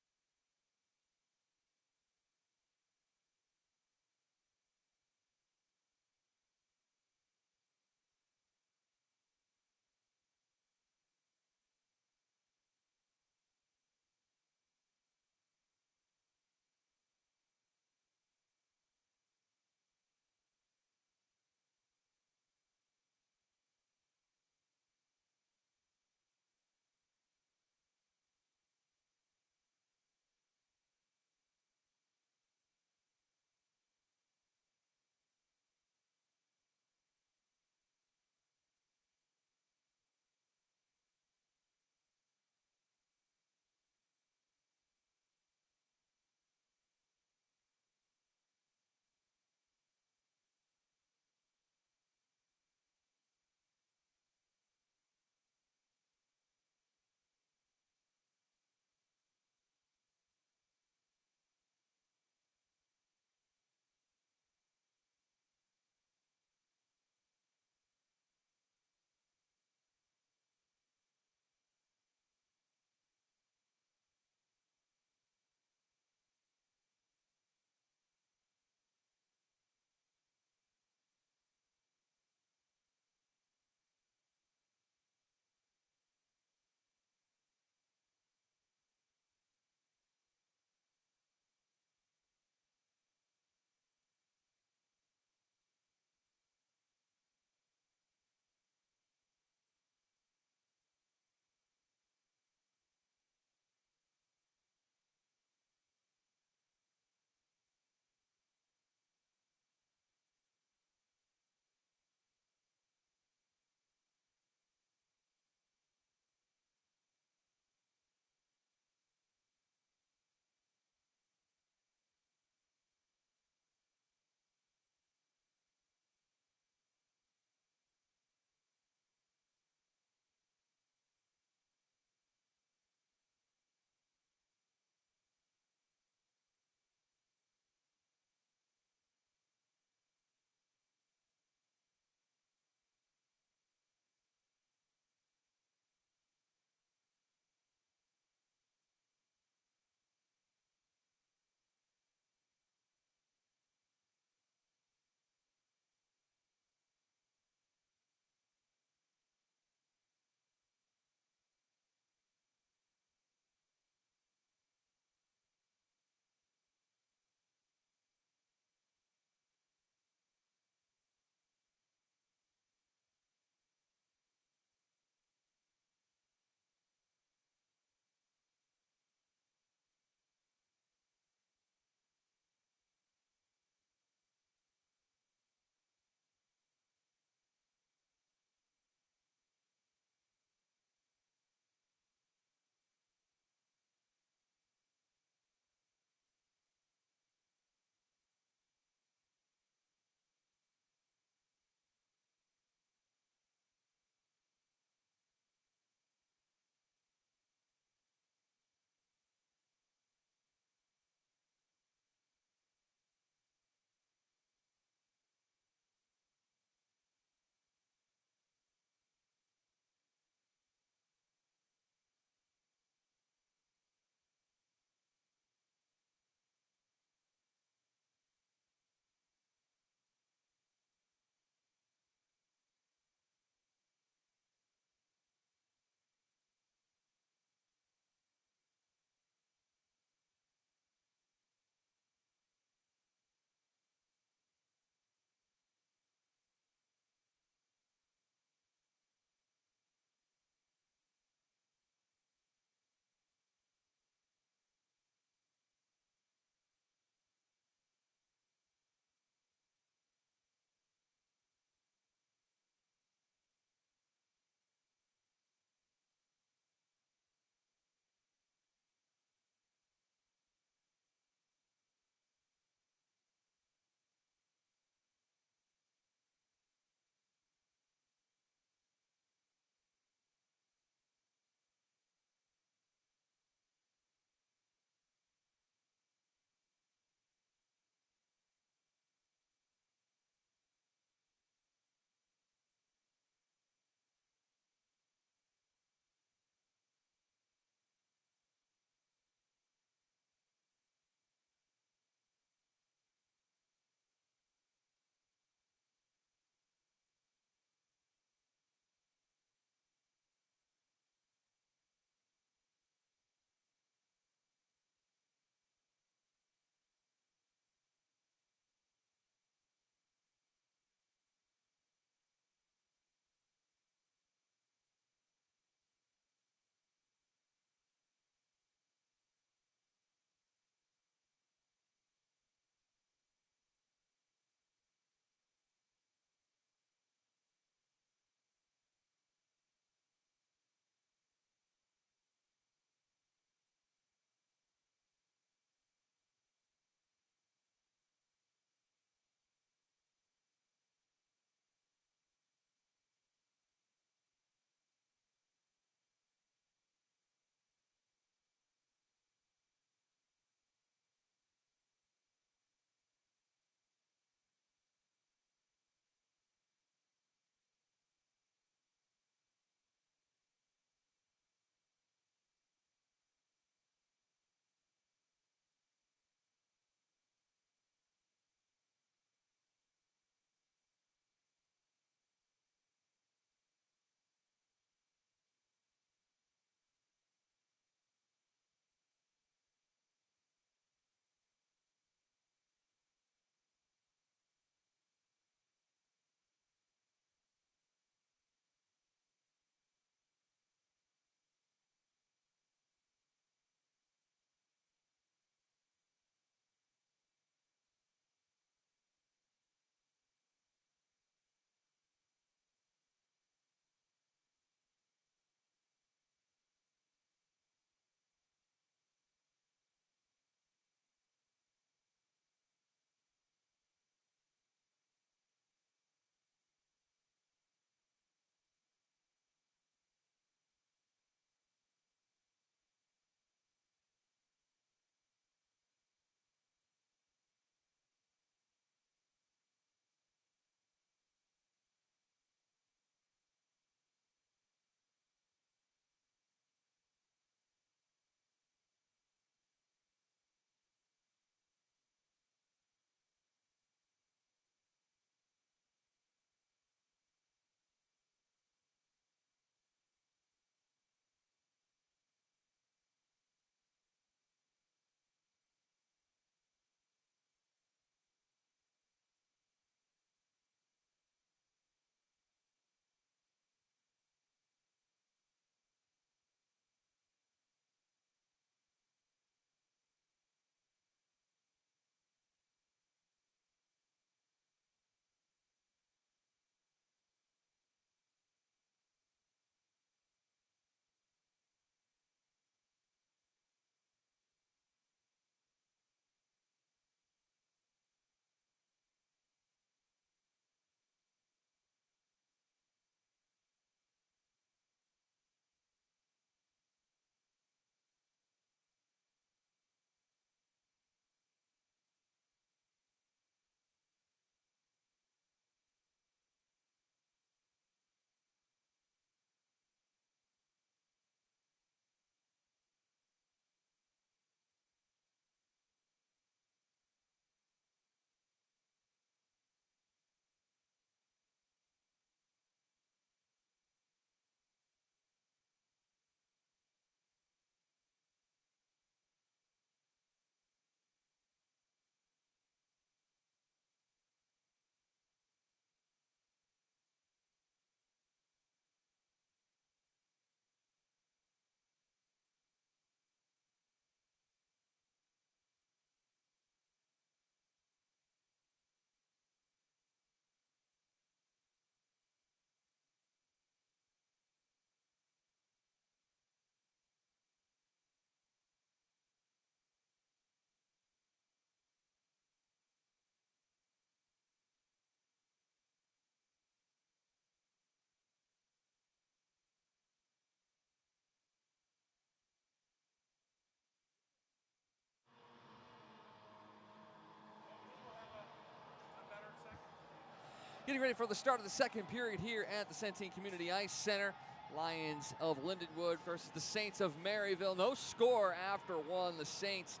Getting ready for the start of the second period here at the Centene Community Ice Center. Lions of Lindenwood versus the Saints of Maryville. No score after one. The Saints,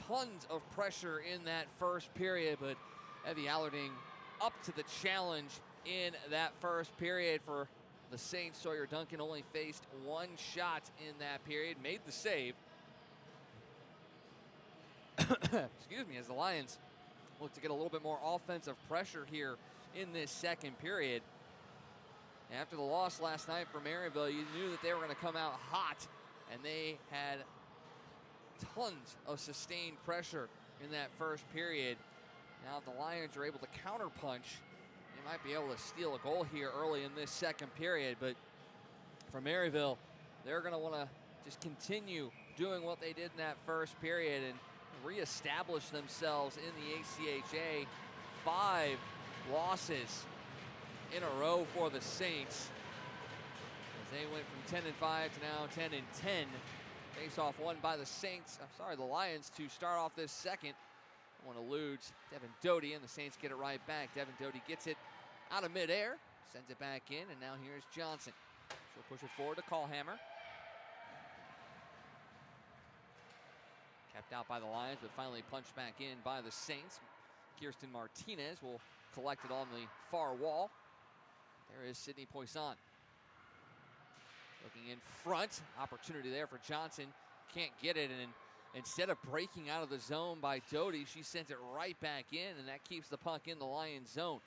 tons of pressure in that first period, but Evie Allerding up to the challenge in that first period for the Saints. Sawyer Duncan only faced one shot in that period, made the save. Excuse me, as the Lions look to get a little bit more offensive pressure here in this second period. After the loss last night for Maryville, you knew that they were going to come out hot, and they had tons of sustained pressure in that first period. Now if the Lions are able to counterpunch, they might be able to steal a goal here early in this second period. But for Maryville, they're going to want to just continue doing what they did in that first period and reestablish themselves in the ACHA. 5 losses in a row for the Saints, as they went from 10-5 to now 10-10. Face-off won by the Saints. The Lions to start off this second. One eludes Devin Doty, and the Saints get it right back. Devin Doty gets it out of midair, sends it back in, and now here's Johnson. She'll push it forward to Callhammer. Kept out by the Lions, but finally punched back in by the Saints. Kirsten Martinez will collect it on the far wall. There is Sydney Poisson. Looking in front, opportunity there for Johnson. Can't get it, and instead of breaking out of the zone by Doty, she sends it right back in, and that keeps the puck in the Lions zone.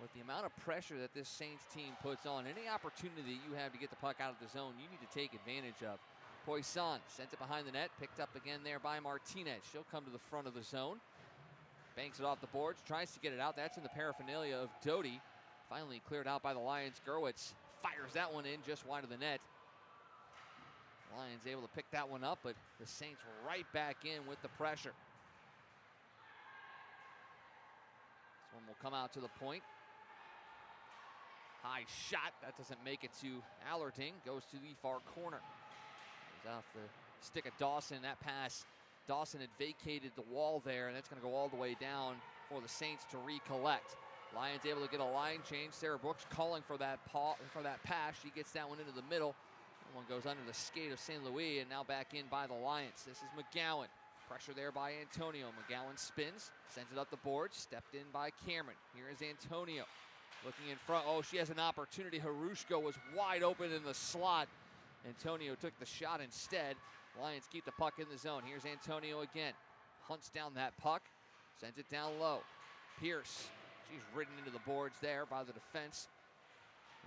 With the amount of pressure that this Saints team puts on, any opportunity you have to get the puck out of the zone, you need to take advantage of. Poisson sent it behind the net, picked up again there by Martinez. She'll come to the front of the zone. Banks it off the boards, tries to get it out. That's in the paraphernalia of Doty. Finally cleared out by the Lions. Gerwitz fires that one in just wide of the net. Lions able to pick that one up, but the Saints right back in with the pressure. This one will come out to the point. High shot, that doesn't make it to Allerding. Goes to the far corner. Goes off the stick of Dawson. That pass, Dawson had vacated the wall there, and that's going to go all the way down for the Saints to recollect. Lions able to get a line change. Sarah Brooks calling for that pass. She gets that one into the middle. That one goes under the skate of St. Louis, and now back in by the Lions. This is McGowan. Pressure there by Antonio. McGowan spins, sends it up the board. Stepped in by Cameron. Here is Antonio. Looking in front. Oh, she has an opportunity. Harushko was wide open in the slot. Antonio took the shot instead. Lions keep the puck in the zone. Here's Antonio again. Hunts down that puck. Sends it down low. Pierce. She's ridden into the boards there by the defense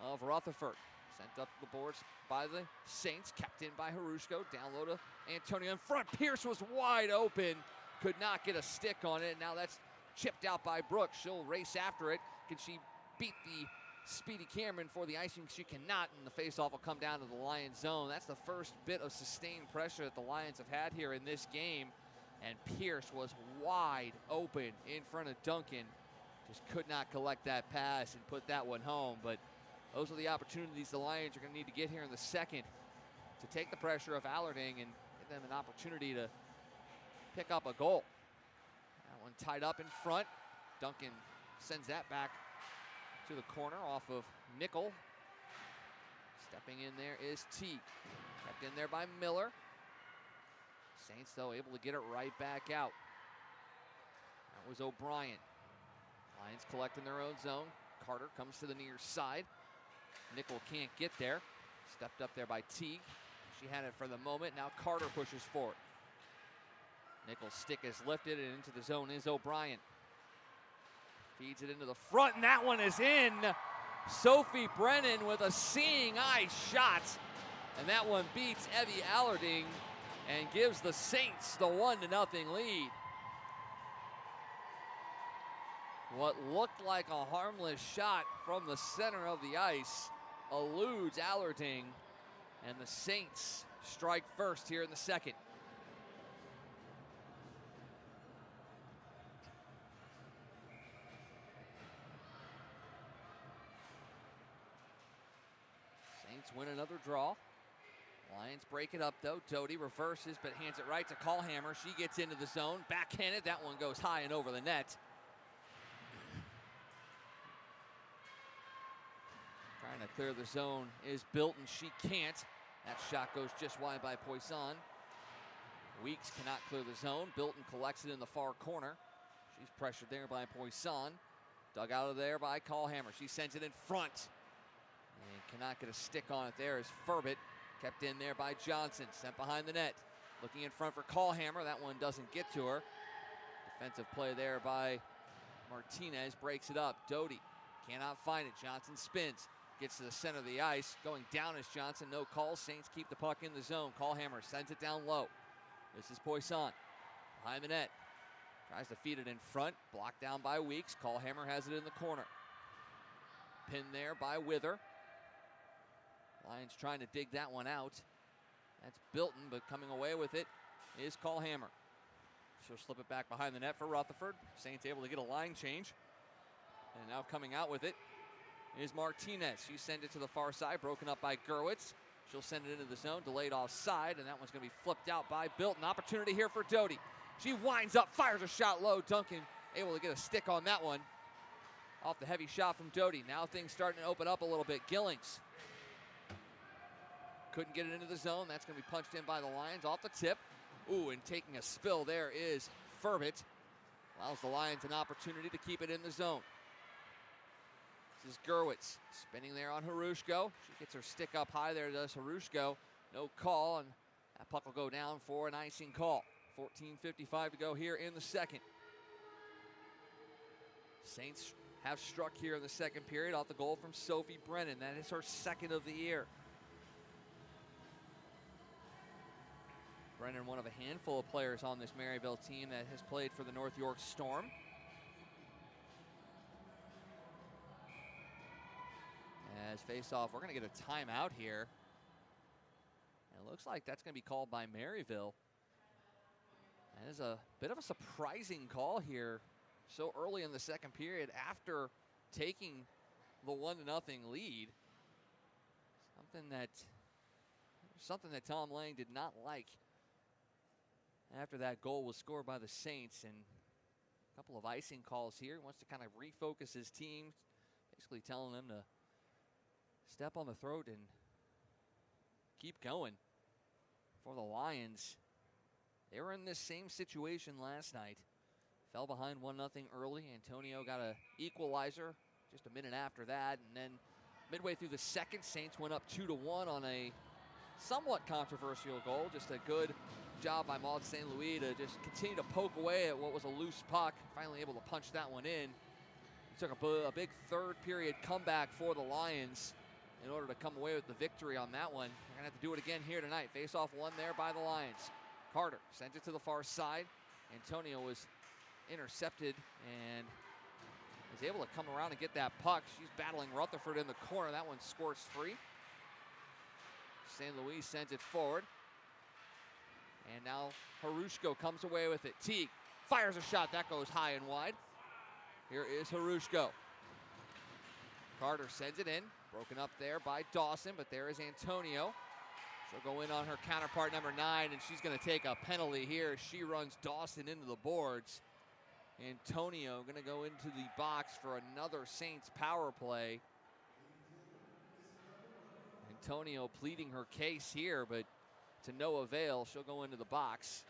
of Rutherford. Sent up the boards by the Saints. Kept in by Harushko. Down low to Antonio in front. Pierce was wide open. Could not get a stick on it. Now that's chipped out by Brooks. She'll race after it. Can she beat the speedy Cameron for the icing? She cannot, and the faceoff will come down to the Lions zone. That's the first bit of sustained pressure that the Lions have had here in this game. And Pierce was wide open in front of Duncan. Just could not collect that pass and put that one home. But those are the opportunities the Lions are going to need to get here in the second to take the pressure of Allerding and give them an opportunity to pick up a goal. That one tied up in front. Duncan sends that back to the corner off of Nickel. Stepping in there is Teague. Kept in there by Miller. Saints, though, able to get it right back out. That was O'Brien. Lions collecting their own zone. Carter comes to the near side. Nickel can't get there. Stepped up there by Teague. She had it for the moment. Now Carter pushes forward. Nickel's stick is lifted, and into the zone is O'Brien. Feeds it into the front, and that one is in. Sophie Brennan with a seeing eye shot. And that one beats Evie Allerding and gives the Saints the 1-0 lead. What looked like a harmless shot from the center of the ice eludes Allerding, and the Saints strike first here in the second. Saints win another draw. Lions break it up, though. Doty reverses, but hands it right to Callhammer. She gets into the zone. Backhanded. That one goes high and over the net. Trying to clear the zone is Bilton. She can't. That shot goes just wide by Poisson. Weeks cannot clear the zone. Bilton collects it in the far corner. She's pressured there by Poisson. Dug out of there by Callhammer. She sends it in front. And cannot get a stick on it there as Furbett kept in there by Johnson. Sent behind the net. Looking in front for Callhammer. That one doesn't get to her. Defensive play there by Martinez. Breaks it up. Doty cannot find it. Johnson spins. Gets to the center of the ice. Going down is Johnson. No call. Saints keep the puck in the zone. Callhammer sends it down low. This is Poisson. Behind the net. Tries to feed it in front. Blocked down by Weeks. Callhammer has it in the corner. Pinned there by Wither. Lions trying to dig that one out. That's Bilton, but coming away with it is Callhammer. She'll slip it back behind the net for Rutherford. Saints able to get a line change. And now coming out with it is Martinez. She sends it to the far side, broken up by Gerwitz. She'll send it into the zone, delayed offside, and that one's going to be flipped out by Bilton. Opportunity here for Doty. She winds up, fires a shot low. Duncan able to get a stick on that one. Off the heavy shot from Doty. Now things starting to open up a little bit. Gillings couldn't get it into the zone. That's going to be punched in by the Lions off the tip. Ooh, and taking a spill there is Furbett. Allows the Lions an opportunity to keep it in the zone. This is Gerwitz spinning there on Harushko. She gets her stick up high there, does Harushko. No call, and that puck will go down for an icing call. 14:55 to go here in the second. Saints have struck here in the second period off the goal from Sophie Brennan. That is her second of the year. Brennan, one of a handful of players on this Maryville team that has played for the North York Storm. As face-off, we're going to get a timeout here. And it looks like that's going to be called by Maryville. That is a bit of a surprising call here so early in the second period after taking the 1-0 lead. Something that Tom Lang did not like after that goal was scored by the Saints. And a couple of icing calls here. He wants to kind of refocus his team, basically telling them to step on the throat and keep going. For the Lions, they were in this same situation last night. Fell behind 1-0 early. Antonio got an equalizer just a minute after that. And then midway through the second, Saints went up 2-1 on a somewhat controversial goal. Just a good job by Maud St. Louis to just continue to poke away at what was a loose puck. Finally able to punch that one in. It took a big third period comeback for the Lions in order to come away with the victory on that one. They're going to have to do it again here tonight. Face-off one there by the Lions. Carter sent it to the far side. Antonio was intercepted and is able to come around and get that puck. She's battling Rutherford in the corner. That one squirts free. St. Louis sends it forward. And now Harushko comes away with it. Teague fires a shot. That goes high and wide. Here is Harushko. Carter sends it in. Broken up there by Dawson, but there is Antonio. She'll go in on her counterpart, number 9, and she's going to take a penalty here. She runs Dawson into the boards. Antonio going to go into the box for another Saints power play. Antonio pleading her case here, but to no avail. She'll go into the box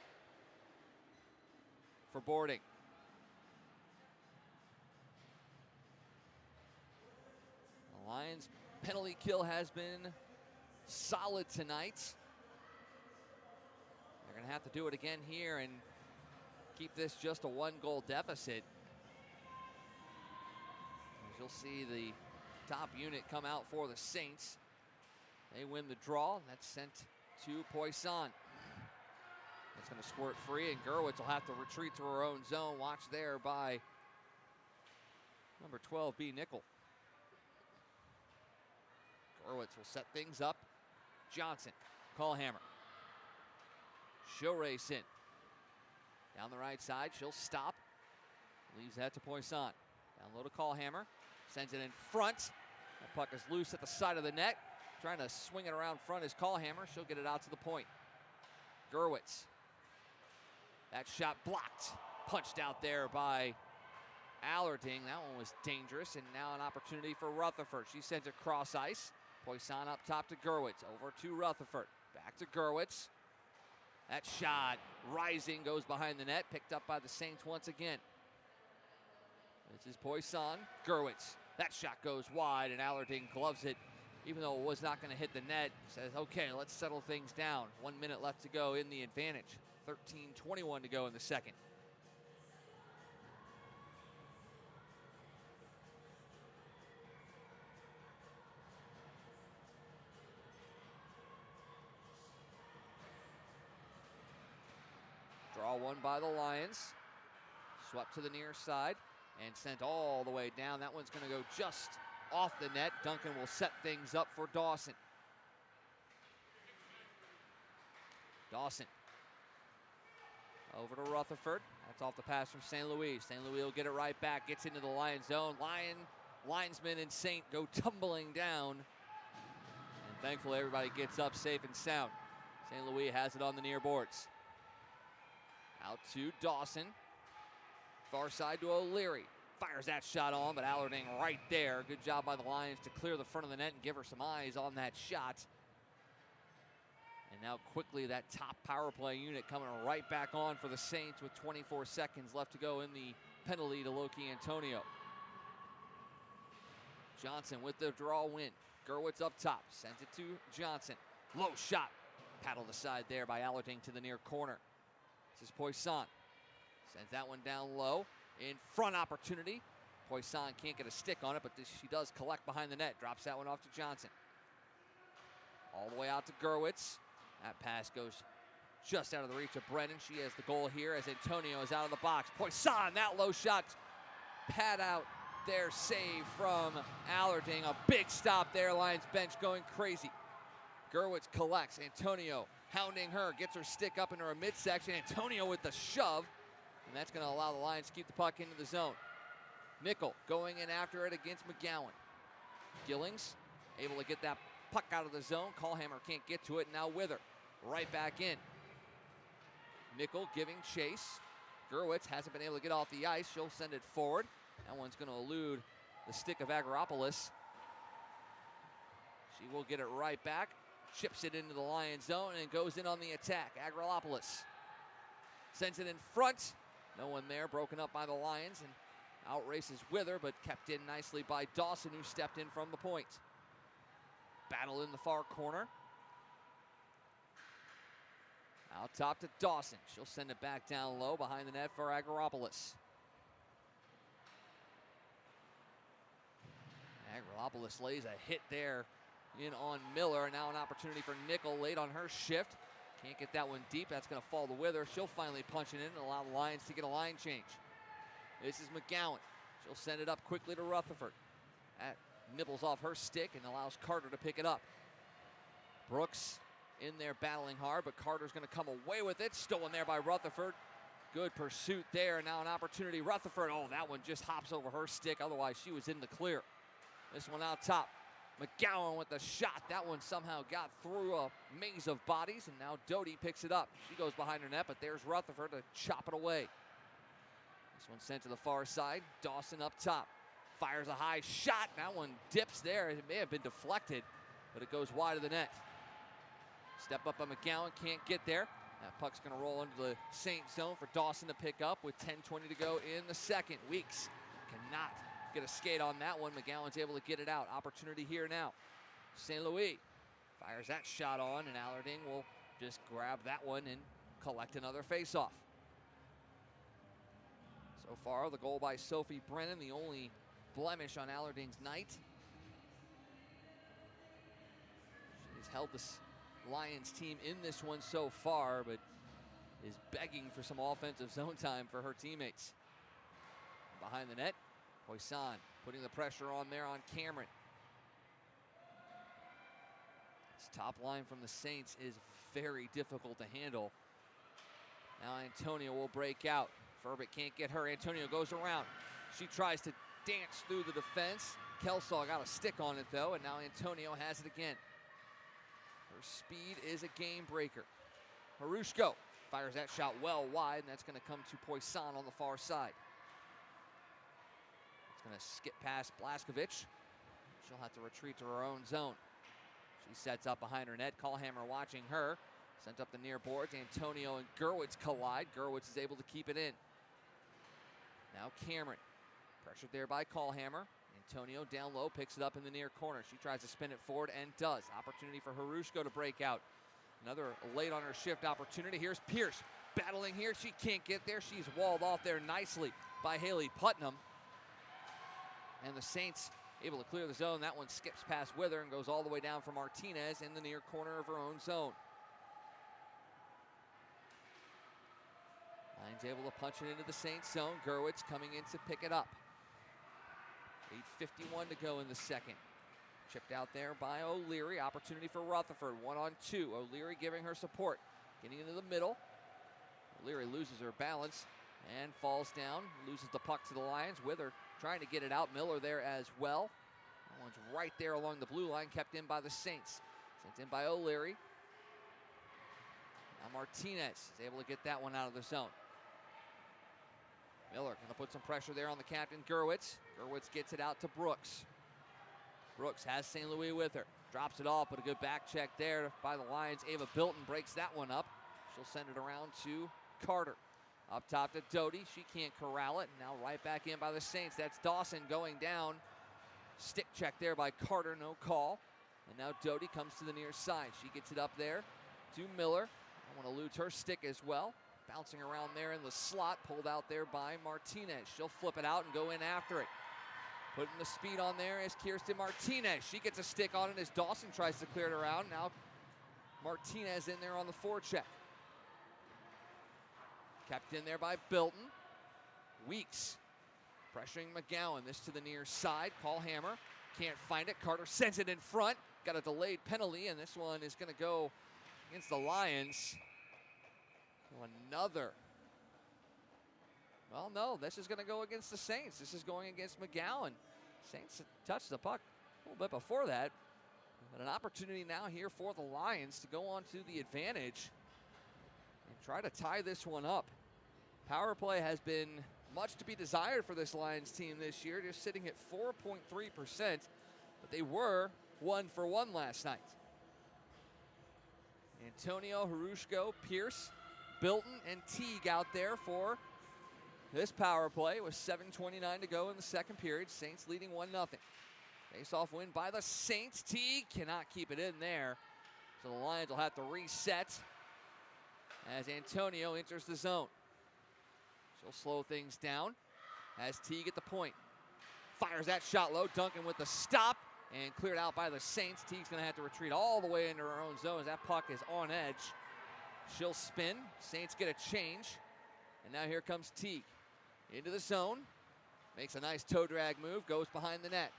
for boarding. The Lions penalty kill has been solid tonight. They're going to have to do it again here and keep this just a 1-goal deficit. As you'll see the top unit come out for the Saints. They win the draw. That's sent to Poisson. It's going to squirt free, and Gerwitz will have to retreat to her own zone. Watch there by number 12, B. Nickel. Gerwitz will set things up. Johnson, Callhammer. She'll race in. Down the right side, she'll stop. Leaves that to Poisson. Down low to Callhammer. Sends it in front. That puck is loose at the side of the net. Trying to swing it around front is Callhammer. She'll get it out to the point. Gerwitz. That shot blocked. Punched out there by Allerding. That one was dangerous, and now an opportunity for Rutherford. She sends it cross ice. Poisson up top to Gerwitz. Over to Rutherford. Back to Gerwitz. That shot rising goes behind the net. Picked up by the Saints once again. This is Poisson. Gerwitz. That shot goes wide, and Allerding gloves it. Even though it was not going to hit the net, says, okay, let's settle things down. 1 minute left to go in the advantage. 13:21 to go in the second. Draw one by the Lions. Swept to the near side and sent all the way down. That one's going to go just off the net. Duncan will set things up for Dawson. Dawson. Over to Rutherford. That's off the pass from St. Louis. St. Louis will get it right back. Gets into the Lion zone. Linesman and Saint go tumbling down. And thankfully everybody gets up safe and sound. St. Louis has it on the near boards. Out to Dawson. Far side to O'Leary. Fires that shot on, but Allerding right there. Good job by the Lions to clear the front of the net and give her some eyes on that shot. And now quickly that top power play unit coming right back on for the Saints with 24 seconds left to go in the penalty to Loki Antonio. Johnson with the draw win. Gerwitz up top. Sends it to Johnson. Low shot. Paddled aside there by Allerding to the near corner. This is Poisson. Sends that one down low. In front opportunity. Poisson can't get a stick on it, but she does collect behind the net. Drops that one off to Johnson. All the way out to Gerwitz. That pass goes just out of the reach of Brennan. She has the goal here as Antonio is out of the box. Poisson, that low shot. Pad out there, save from Allerding. A big stop there. Lions bench going crazy. Gerwitz collects. Antonio hounding her. Gets her stick up into her midsection. Antonio with the shove. And that's going to allow the Lions to keep the puck into the zone. Nickel going in after it against McGowan. Gillings able to get that puck out of the zone. Callhammer can't get to it. Now Wither right back in. Nickel giving chase. Gerwitz hasn't been able to get off the ice. She'll send it forward. That one's going to elude the stick of Agropolis. She will get it right back. Chips it into the Lions zone and goes in on the attack. Agropolis sends it in front. No one there, broken up by the Lions, and outraces Wither, but kept in nicely by Dawson, who stepped in from the point. Battle in the far corner. Out top to Dawson. She'll send it back down low behind the net for Agropolis. Agropolis lays a hit there in on Miller. Now an opportunity for Nickel late on her shift. Can't get that one deep. That's going to fall to Wither. She'll finally punch it in and allow the Lions to get a line change. This is McGowan. She'll send it up quickly to Rutherford. That nibbles off her stick and allows Carter to pick it up. Brooks in there battling hard, but Carter's going to come away with it. Stolen there by Rutherford. Good pursuit there. Now an opportunity. Rutherford, oh, that one just hops over her stick. Otherwise, she was in the clear. This one out top. McGowan with the shot. That one somehow got through a maze of bodies, and now Doty picks it up. She goes behind her net, but there's Rutherford to chop it away. This one sent to the far side. Dawson up top. Fires a high shot. That one dips there. It may have been deflected, but it goes wide of the net. Step up by McGowan. Can't get there. That puck's going to roll into the Saint zone for Dawson to pick up with 10:20 to go in the second. Weeks cannot get a skate on that one. McGowan's able to get it out. Opportunity here now. St. Louis fires that shot on, and Allerding will just grab that one and collect another faceoff. So far, the goal by Sophie Brennan, the only blemish on Allerding's night. She's held this Lions team in this one so far, but is begging for some offensive zone time for her teammates. Behind the net, Poisson putting the pressure on there on Cameron. This top line from the Saints is very difficult to handle. Now Antonio will break out. Furbick can't get her. Antonio goes around. She tries to dance through the defense. Kelsaw got a stick on it though, and now Antonio has it again. Her speed is a game breaker. Harushko fires that shot well wide, and that's going to come to Poisson on the far side. going to skip past Blaskovich. She'll have to retreat to her own zone. She sets up behind her net. Callhammer watching her. Sent up the near boards. Antonio and Gerwitz collide. Gerwitz is able to keep it in. Now Cameron. Pressured there by Callhammer. Antonio down low, picks it up in the near corner. She tries to spin it forward and does. Opportunity for Harushko to break out. Another late on her shift opportunity. Here's Pierce battling here. She can't get there. She's walled off there nicely by Haley Putnam. And the Saints able to clear the zone. That one skips past Wither and goes all the way down for Martinez in the near corner of her own zone. Lions able to punch it into the Saints zone. Gerwitz coming in to pick it up. 8:51 to go in the second. Chipped out there by O'Leary. Opportunity for Rutherford. 1-on-2. O'Leary giving her support. Getting into the middle. O'Leary loses her balance and falls down. Loses the puck to the Lions. Wither trying to get it out. Miller there as well. That one's right there along the blue line. Kept in by the Saints. Sent in by O'Leary. Now Martinez is able to get that one out of the zone. Miller going to put some pressure there on the captain, Gerwitz. Gerwitz gets it out to Brooks. Brooks has St. Louis with her. Drops it off, but a good back check there by the Lions. Ava Bilton breaks that one up. She'll send it around to Carter. Up top to Doty. She can't corral it. Now right back in by the Saints. That's Dawson going down. Stick check there by Carter, no call. And now Doty comes to the near side. She gets it up there to Miller. I want to lose her stick as well. Bouncing around there in the slot, pulled out there by Martinez. She'll flip it out and go in after it. Putting the speed on there is Kirsten Martinez. She gets a stick on it as Dawson tries to clear it around. Now Martinez in there on the forecheck. Kept in there by Bilton. Weeks pressuring McGowan. This to the near side. Callhammer can't find it. Carter sends it in front. Got a delayed penalty, and this one is going to go against the Lions. Another. Well, no, this is going to go against the Saints. This is going against McGowan. Saints touched the puck a little bit before that. But an opportunity now here for the Lions to go on to the advantage and try to tie this one up. Power play has been much to be desired for this Lions team this year, just sitting at 4.3%, but they were 1 for 1 last night. Antonio, Harushko, Pierce, Bilton, and Teague out there for this power play with 7:29 to go in the second period. Saints leading 1-0. Face-off win by the Saints. Teague cannot keep it in there, so the Lions will have to reset as Antonio enters the zone. She'll slow things down as Teague at the point. Fires that shot low. Duncan with the stop and cleared out by the Saints. Teague's going to have to retreat all the way into her own zone as that puck is on edge. She'll spin. Saints get a change. And now here comes Teague. Into the zone. Makes a nice toe drag move. Goes behind the net.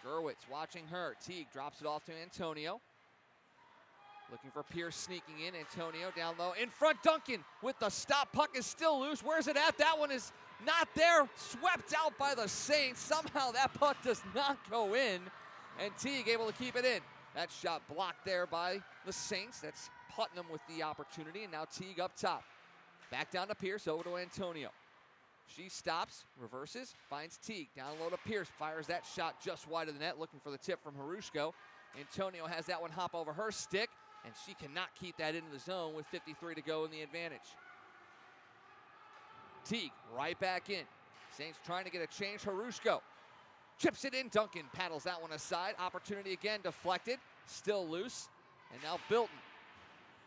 Gerwitz watching her. Teague drops it off to Antonio. Looking for Pierce sneaking in. Antonio down low. In front, Duncan with the stop. Puck is still loose. Where's it at? That one is not there. Swept out by the Saints. Somehow that puck does not go in. And Teague able to keep it in. That shot blocked there by the Saints. That's Putnam with the opportunity, and now Teague up top. Back down to Pierce, over to Antonio. She stops, reverses, finds Teague. Down low to Pierce, fires that shot just wide of the net, looking for the tip from Harushko. Antonio has that one hop over her stick, and she cannot keep that into the zone with 53 to go in the advantage. Teague right back in. Saints trying to get a change. Harushko chips it in. Duncan paddles that one aside. Opportunity again, deflected. Still loose. And now Bilton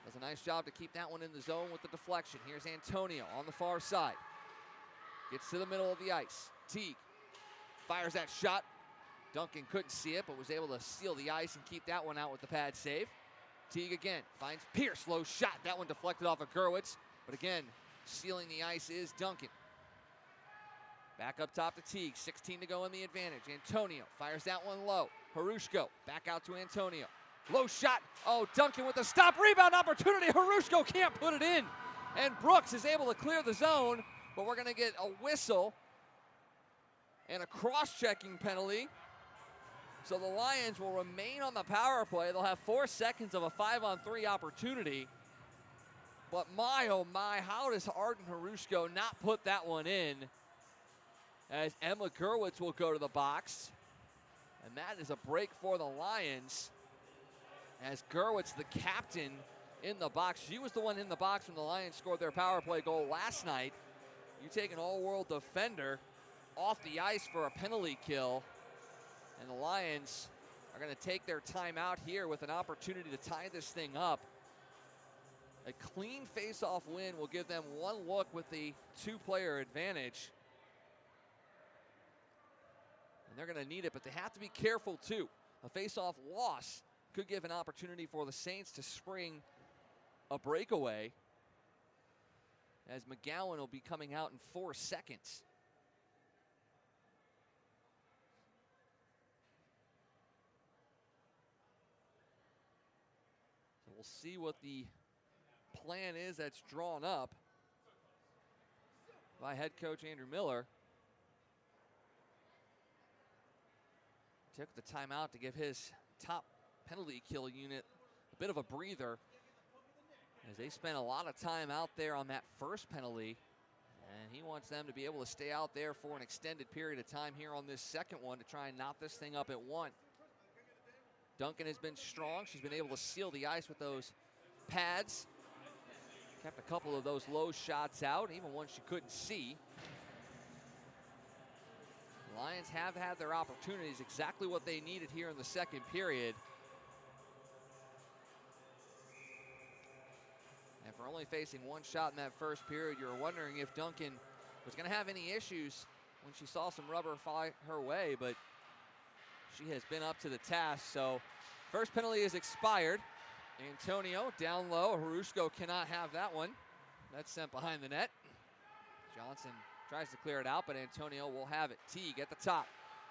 does a nice job to keep that one in the zone with the deflection. Here's Antonio on the far side. Gets to the middle of the ice. Teague fires that shot. Duncan couldn't see it, but was able to steal the ice and keep that one out with the pad save. Teague again finds Pierce. Low shot. That one deflected off of Gerwitz. But again, stealing the ice is Duncan. Back up top to Teague. 16 to go in the advantage. Antonio fires that one low. Harushko back out to Antonio. Low shot. Oh, Duncan with a stop. Rebound opportunity. Harushko can't put it in. And Brooks is able to clear the zone. But we're going to get a whistle and a cross-checking penalty. So the Lions will remain on the power play. They'll have 4 seconds of a 5-on-3 opportunity. But my, oh my, how does Arden Harushko not put that one in? as Emma Gerwitz will go to the box. And that is a break for the Lions, as Gerwitz, the captain, in the box. She was the one in the box when the Lions scored their power play goal last night. You take an all-world defender off the ice for a penalty kill, and the Lions are going to take their time out here with an opportunity to tie this thing up. A clean face-off win will give them one look with the two-player advantage. And they're going to need it, but they have to be careful too. A face-off loss could give an opportunity for the Saints to spring a breakaway, as McGowan will be coming out in 4 seconds. So we'll see what the plan is that's drawn up by head coach Andrew Miller. Took the timeout to give his top penalty kill unit a bit of a breather, as they spent a lot of time out there on that first penalty, and he wants them to be able to stay out there for an extended period of time here on this second one to try and knock this thing up at 1. Duncan has been strong. She's been able to seal the ice with those pads. Kept a couple of those low shots out, even ones she couldn't see. The Lions have had their opportunities, exactly what they needed here in the second period. And for only facing one shot in that first period, you were wondering if Duncan was going to have any issues when she saw some rubber fly her way, but she has been up to the task. So first penalty is expired. Antonio down low. Harushko cannot have that one. That's sent behind the net. Johnson tries to clear it out, but Antonio will have it. Teague at the top.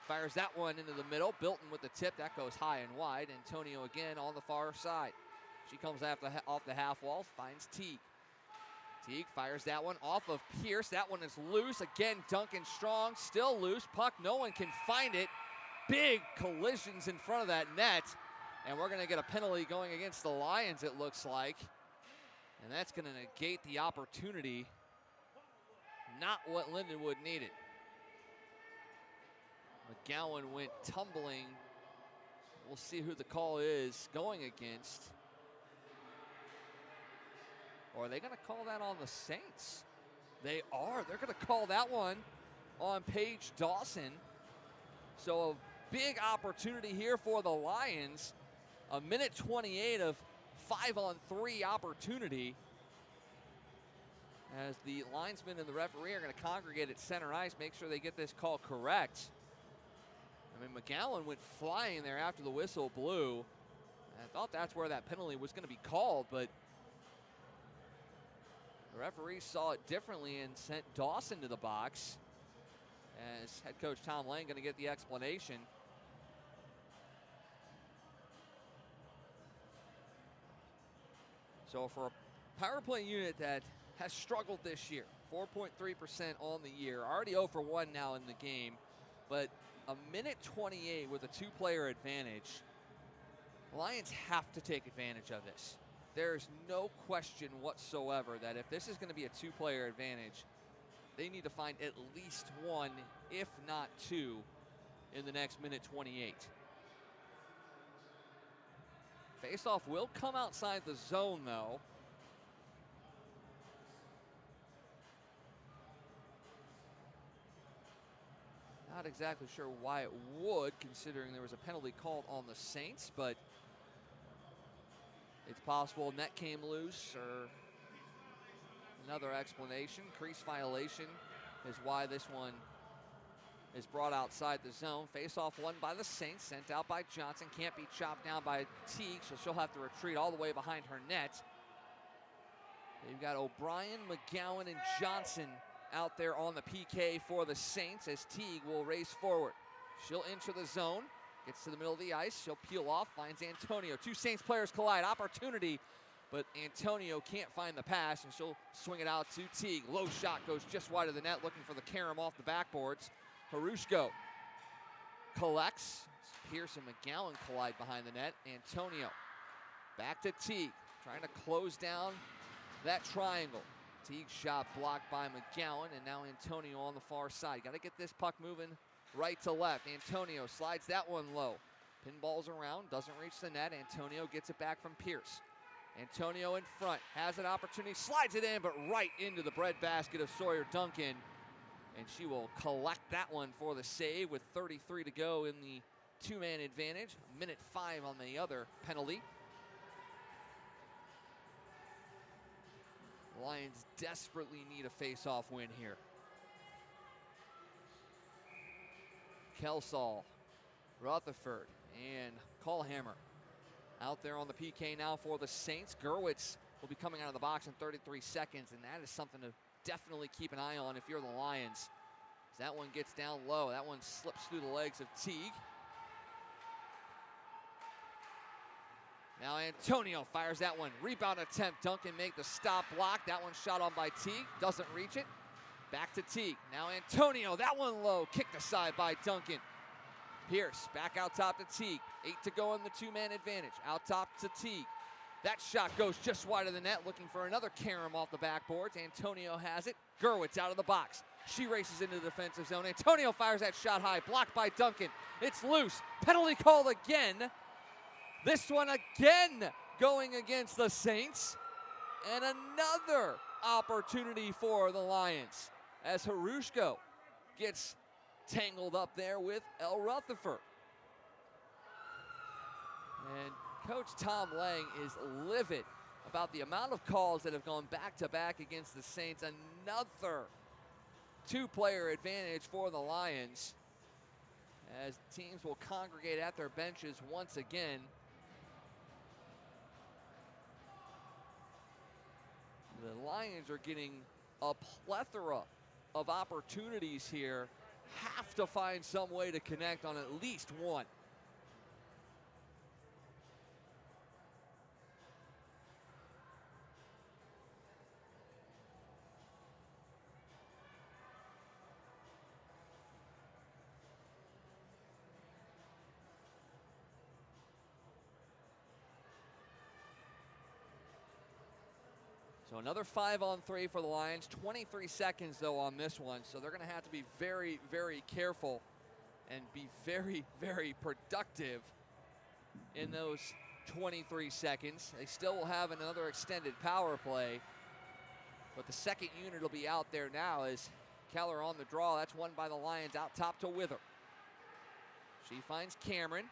Fires that one into the middle. Bilton with the tip. That goes high and wide. Antonio again on the far side. She comes off the half wall, finds Teague. Teague fires that one off of Pierce. That one is loose. Again, Duncan strong, still loose. Puck, no one can find it. Big collisions in front of that net. And we're going to get a penalty going against the Lions, it looks like. And that's going to negate the opportunity. Not what Lindenwood needed. McGowan went tumbling. We'll see who the call is going against. Or are they going to call that on the Saints? They are. They're going to call that one on Paige Dawson. So a big opportunity here for the Lions. A minute 28 of 5-on-3 opportunity, as the linesman and the referee are going to congregate at center ice, make sure they get this call correct. I mean, McGowan went flying there after the whistle blew. I thought that's where that penalty was going to be called, but the referee saw it differently and sent Dawson to the box, as head coach Tom Lang going to get the explanation. So for a power play unit that has struggled this year, 4.3% on the year, already 0 for 1 now in the game, but a minute 28 with a two-player advantage, the Lions have to take advantage of this. There's no question whatsoever that if this is going to be a two-player advantage, they need to find at least one, if not two, in the next minute 28. Faceoff will come outside the zone, though. Not exactly sure why it would, considering there was a penalty called on the Saints, but it's possible net came loose, or another explanation. Crease violation is why this one is brought outside the zone. Face-off won by the Saints, sent out by Johnson. Can't be chopped down by Teague, so she'll have to retreat all the way behind her net. You've got O'Brien, McGowan, and Johnson out there on the PK for the Saints, as Teague will race forward. She'll enter the zone, gets to the middle of the ice. She'll peel off, finds Antonio. Two Saints players collide. Opportunity, but Antonio can't find the pass, and she'll swing it out to Teague. Low shot goes just wide of the net, looking for the carom off the backboards. Harushko collects. Pierce and McGowan collide behind the net. Antonio back to Teague, trying to close down that triangle. Teague's shot blocked by McGowan, and now Antonio on the far side. Got to get this puck moving right to left. Antonio slides that one low. Pinballs around, doesn't reach the net. Antonio gets it back from Pierce. Antonio in front, has an opportunity, slides it in, but right into the breadbasket of Sawyer Duncan. And she will collect that one for the save with 33 to go in the two-man advantage. Minute 5 on the other penalty. Lions desperately need a face-off win here. Kelsall, Rutherford, and Callhammer out there on the PK now for the Saints. Gerwitz will be coming out of the box in 33 seconds, and that is something to definitely keep an eye on if you're the Lions. As that one gets down low, that one slips through the legs of Teague. Now Antonio fires that one. Rebound attempt. Duncan make the stop block. That one shot on by Teague. Doesn't reach it. Back to Teague. Now Antonio. That one low. Kicked aside by Duncan. Pierce back out top to Teague. 8 to go in the two-man advantage. Out top to Teague. That shot goes just wide of the net. Looking for another carom off the backboards. Antonio has it. Gerwitz out of the box. She races into the defensive zone. Antonio fires that shot high. Blocked by Duncan. It's loose. Penalty called again. This one again going against the Saints. And another opportunity for the Lions as Harushko gets tangled up there with El Rutherford. And Coach Tom Lang is livid about the amount of calls that have gone back-to-back against the Saints. Another two-player advantage for the Lions as teams will congregate at their benches once again. The Lions are getting a plethora of opportunities here. Have to find some way to connect on at least one. So another 5-on-3 for the Lions. 23 seconds, though, on this one. So they're going to have to be very, very careful and be very, very productive in those 23 seconds. They still will have another extended power play. But the second unit will be out there now as Keller on the draw. That's won by the Lions out top to Wither. She finds Cameron.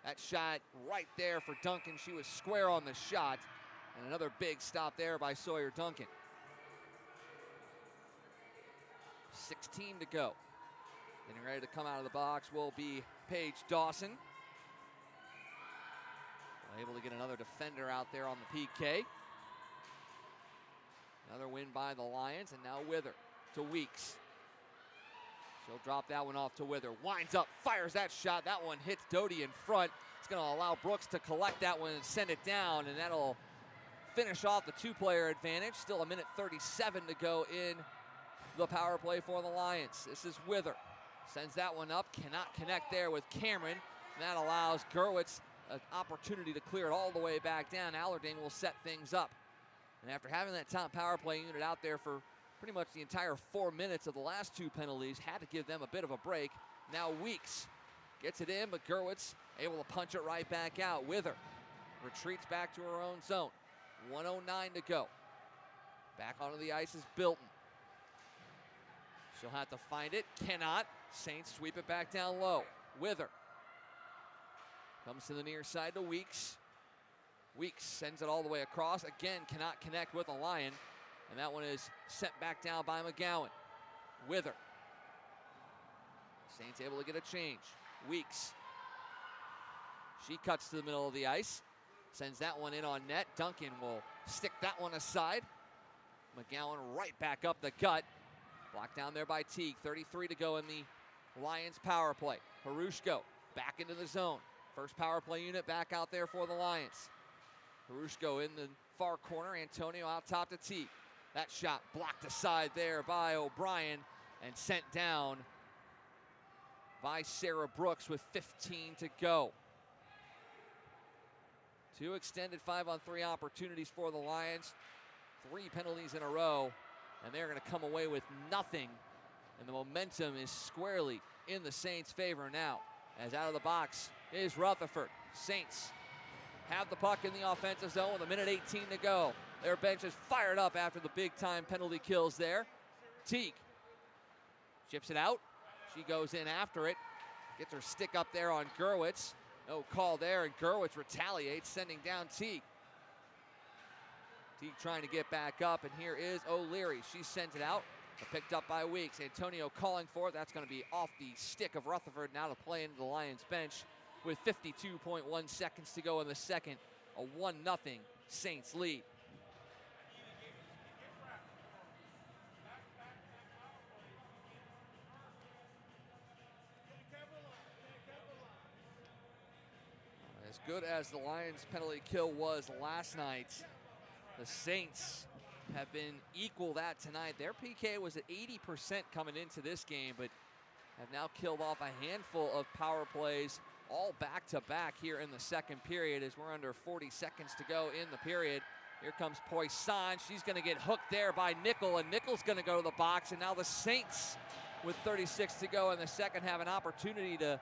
That shot right there for Duncan. She was square on the shot. And another big stop there by Sawyer Duncan. 16 to go. Getting ready to come out of the box will be Paige Dawson. Able to get another defender out there on the PK. Another win by the Lions, and now Wither to Weeks. She'll drop that one off to Wither. Winds up, fires that shot. That one hits Doty in front. It's going to allow Brooks to collect that one and send it down, and that'll finish off the two-player advantage. Still 1:37 to go in the power play for the Lions. This is Wither. Sends that one up. Cannot connect there with Cameron. And that allows Gerwitz an opportunity to clear it all the way back down. Allerding will set things up. And after having that top power play unit out there for pretty much the entire 4 minutes of the last two penalties, had to give them a bit of a break. Now Weeks gets it in, but Gerwitz able to punch it right back out. Wither retreats back to her own zone. 1:09 to go. Back onto the ice is Bilton. She'll have to find it. Cannot. Saints sweep it back down low. Wither comes to the near side to Weeks. Weeks sends it all the way across. Again, cannot connect with a Lion. And that one is sent back down by McGowan. Wither. Saints able to get a change. Weeks. She cuts to the middle of the ice. Sends that one in on net. Duncan will stick that one aside. McGowan right back up the gut. Blocked down there by Teague. 33 to go in the Lions power play. Harushko back into the zone. First power play unit back out there for the Lions. Harushko in the far corner. Antonio out top to Teague. That shot blocked aside there by O'Brien and sent down by Sarah Brooks with 15 to go. Two extended 5-on-3 opportunities for the Lions. 3 penalties in a row and they're going to come away with nothing. And the momentum is squarely in the Saints' favor now. As out of the box is Rutherford. Saints have the puck in the offensive zone with 1:18 to go. Their bench is fired up after the big-time penalty kills there. Teague chips it out. She goes in after it. Gets her stick up there on Gerwitz. No call there, and Gerwitz retaliates, sending down Teague. Teague trying to get back up, and here is O'Leary. She sends it out, picked up by Weeks. Antonio calling for it. That's going to be off the stick of Rutherford, now to play into the Lions bench with 52.1 seconds to go in the second. A 1-0 Saints lead. As good as the Lions penalty kill was last night, the Saints have been equal that tonight. Their PK was at 80% coming into this game, but have now killed off a handful of power plays, all back-to-back here in the second period as we're under 40 seconds to go in the period. Here comes Poisson. She's going to get hooked there by Nickel, and Nickel's going to go to the box, and now the Saints, with 36 to go in the second, have an opportunity to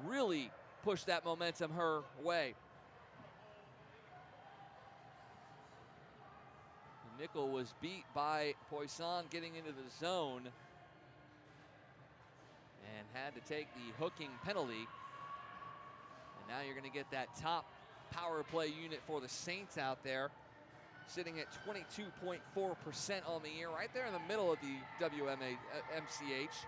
really push that momentum her way. Nickel was beat by Poisson getting into the zone and had to take the hooking penalty. And now you're going to get that top power play unit for the Saints out there, sitting at 22.4% on the year, right there in the middle of the MCH.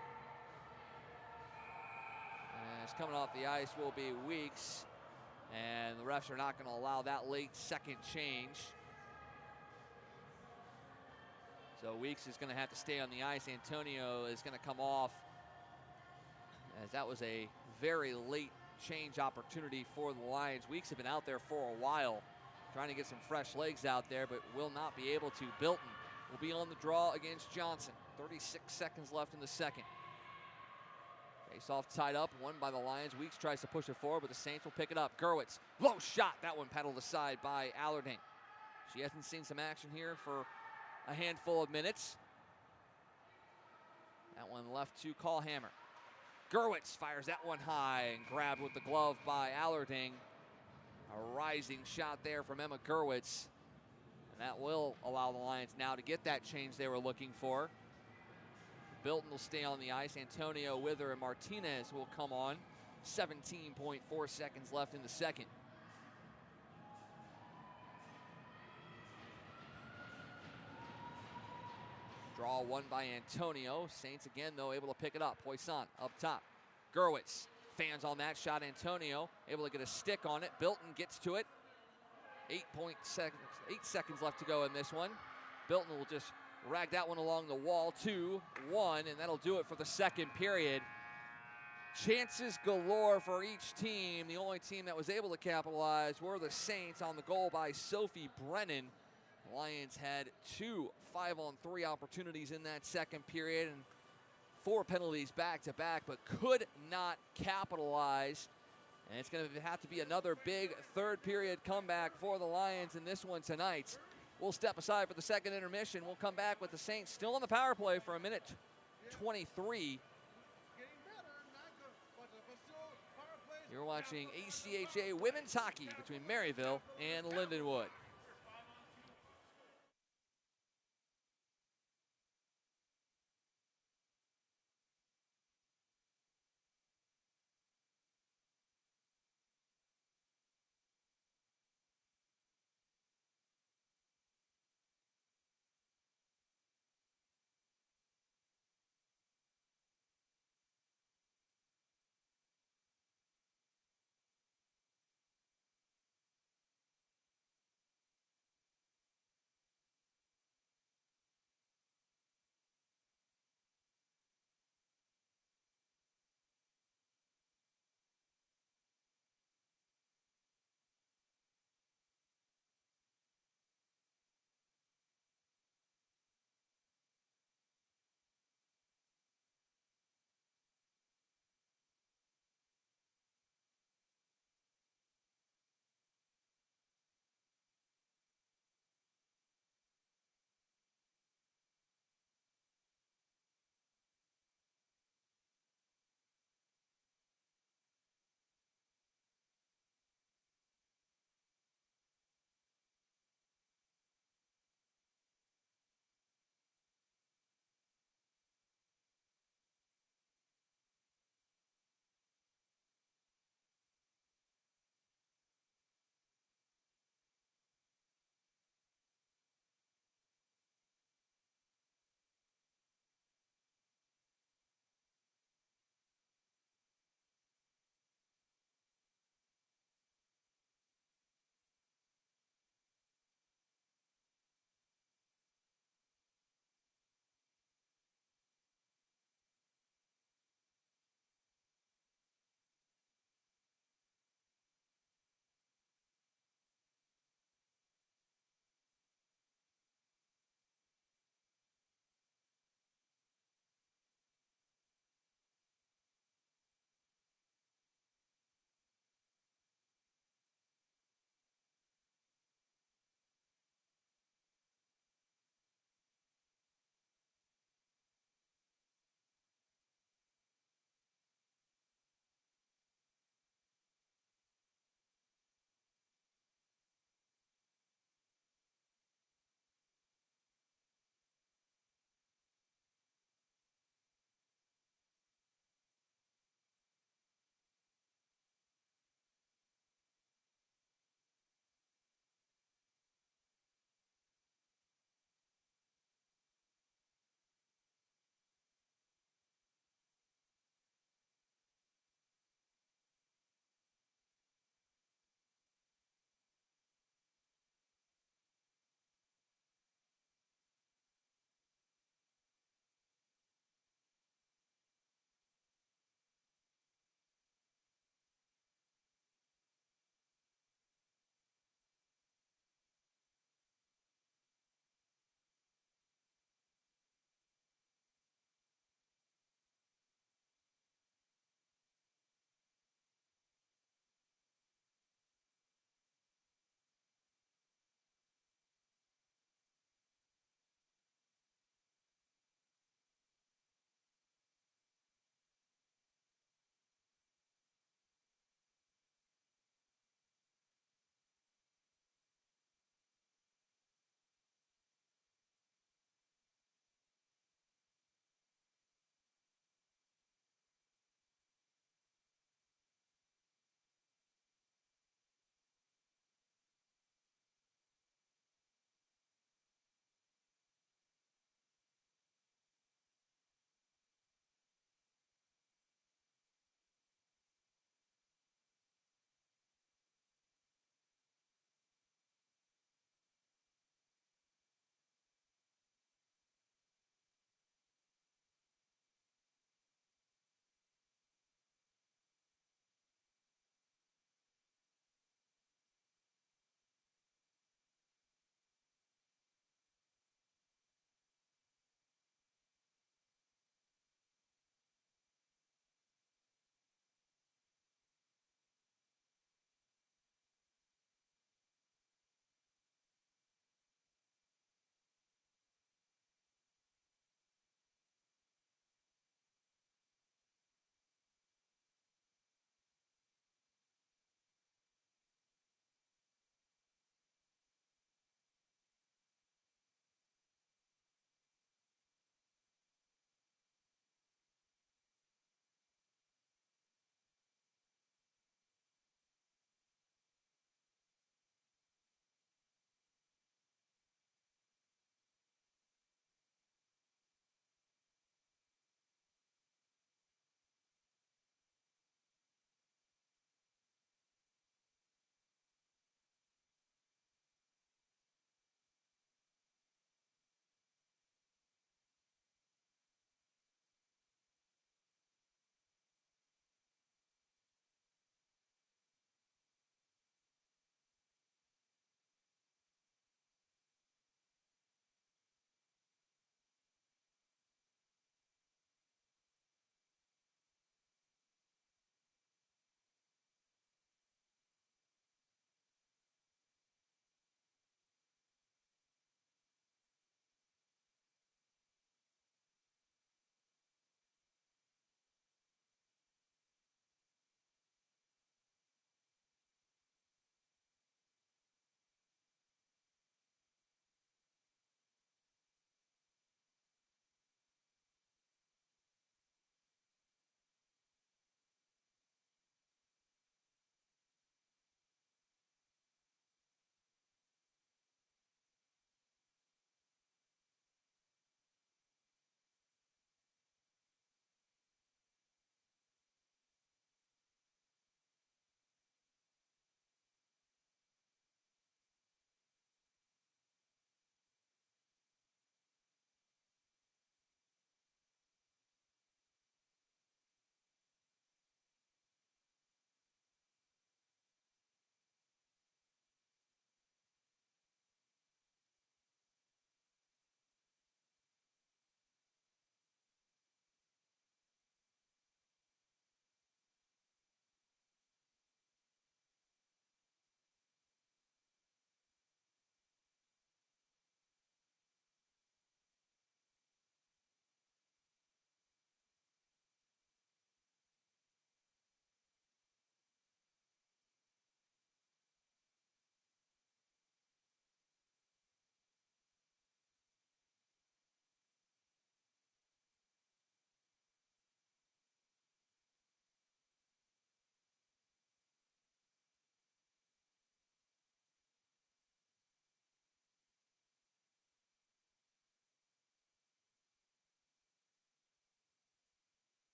As coming off the ice will be Weeks, and the refs are not going to allow that late second change. So Weeks is going to have to stay on the ice. Antonio is going to come off, as that was a very late change opportunity for the Lions. Weeks have been out there for a while, trying to get some fresh legs out there, but will not be able to. Bilton will be on the draw against Johnson. 36 seconds left in the second. Face-off tied up, won by the Lions. Weeks tries to push it forward, but the Saints will pick it up. Gerwitz, low shot. That one paddled aside by Allerding. She hasn't seen some action here for a handful of minutes. That one left to Callhammer. Gerwitz fires that one high and grabbed with the glove by Allerding. A rising shot there from Emma Gerwitz. And that will allow the Lions now to get that change they were looking for. Bilton will stay on the ice. Antonio, Wither, and Martinez will come on. 17.4 seconds left in the second. Draw one by Antonio. Saints again, though, able to pick it up. Poisson up top. Gerwitz fans on that shot. Antonio able to get a stick on it. Bilton gets to it. 8 seconds left to go in this one. Bilton will just rag that one along the wall. 2-1, and that'll do it for the second period. Chances galore for each team. The only team that was able to capitalize were the Saints on the goal by Sophie Brennan. The Lions had 2 5-on-3 opportunities in that second period and 4 penalties back-to-back, but could not capitalize. And it's going to have to be another big third period comeback for the Lions in this one tonight. We'll step aside for the second intermission. We'll come back with the Saints still on the power play for 1:23. You're watching ACHA women's hockey between Maryville and Lindenwood.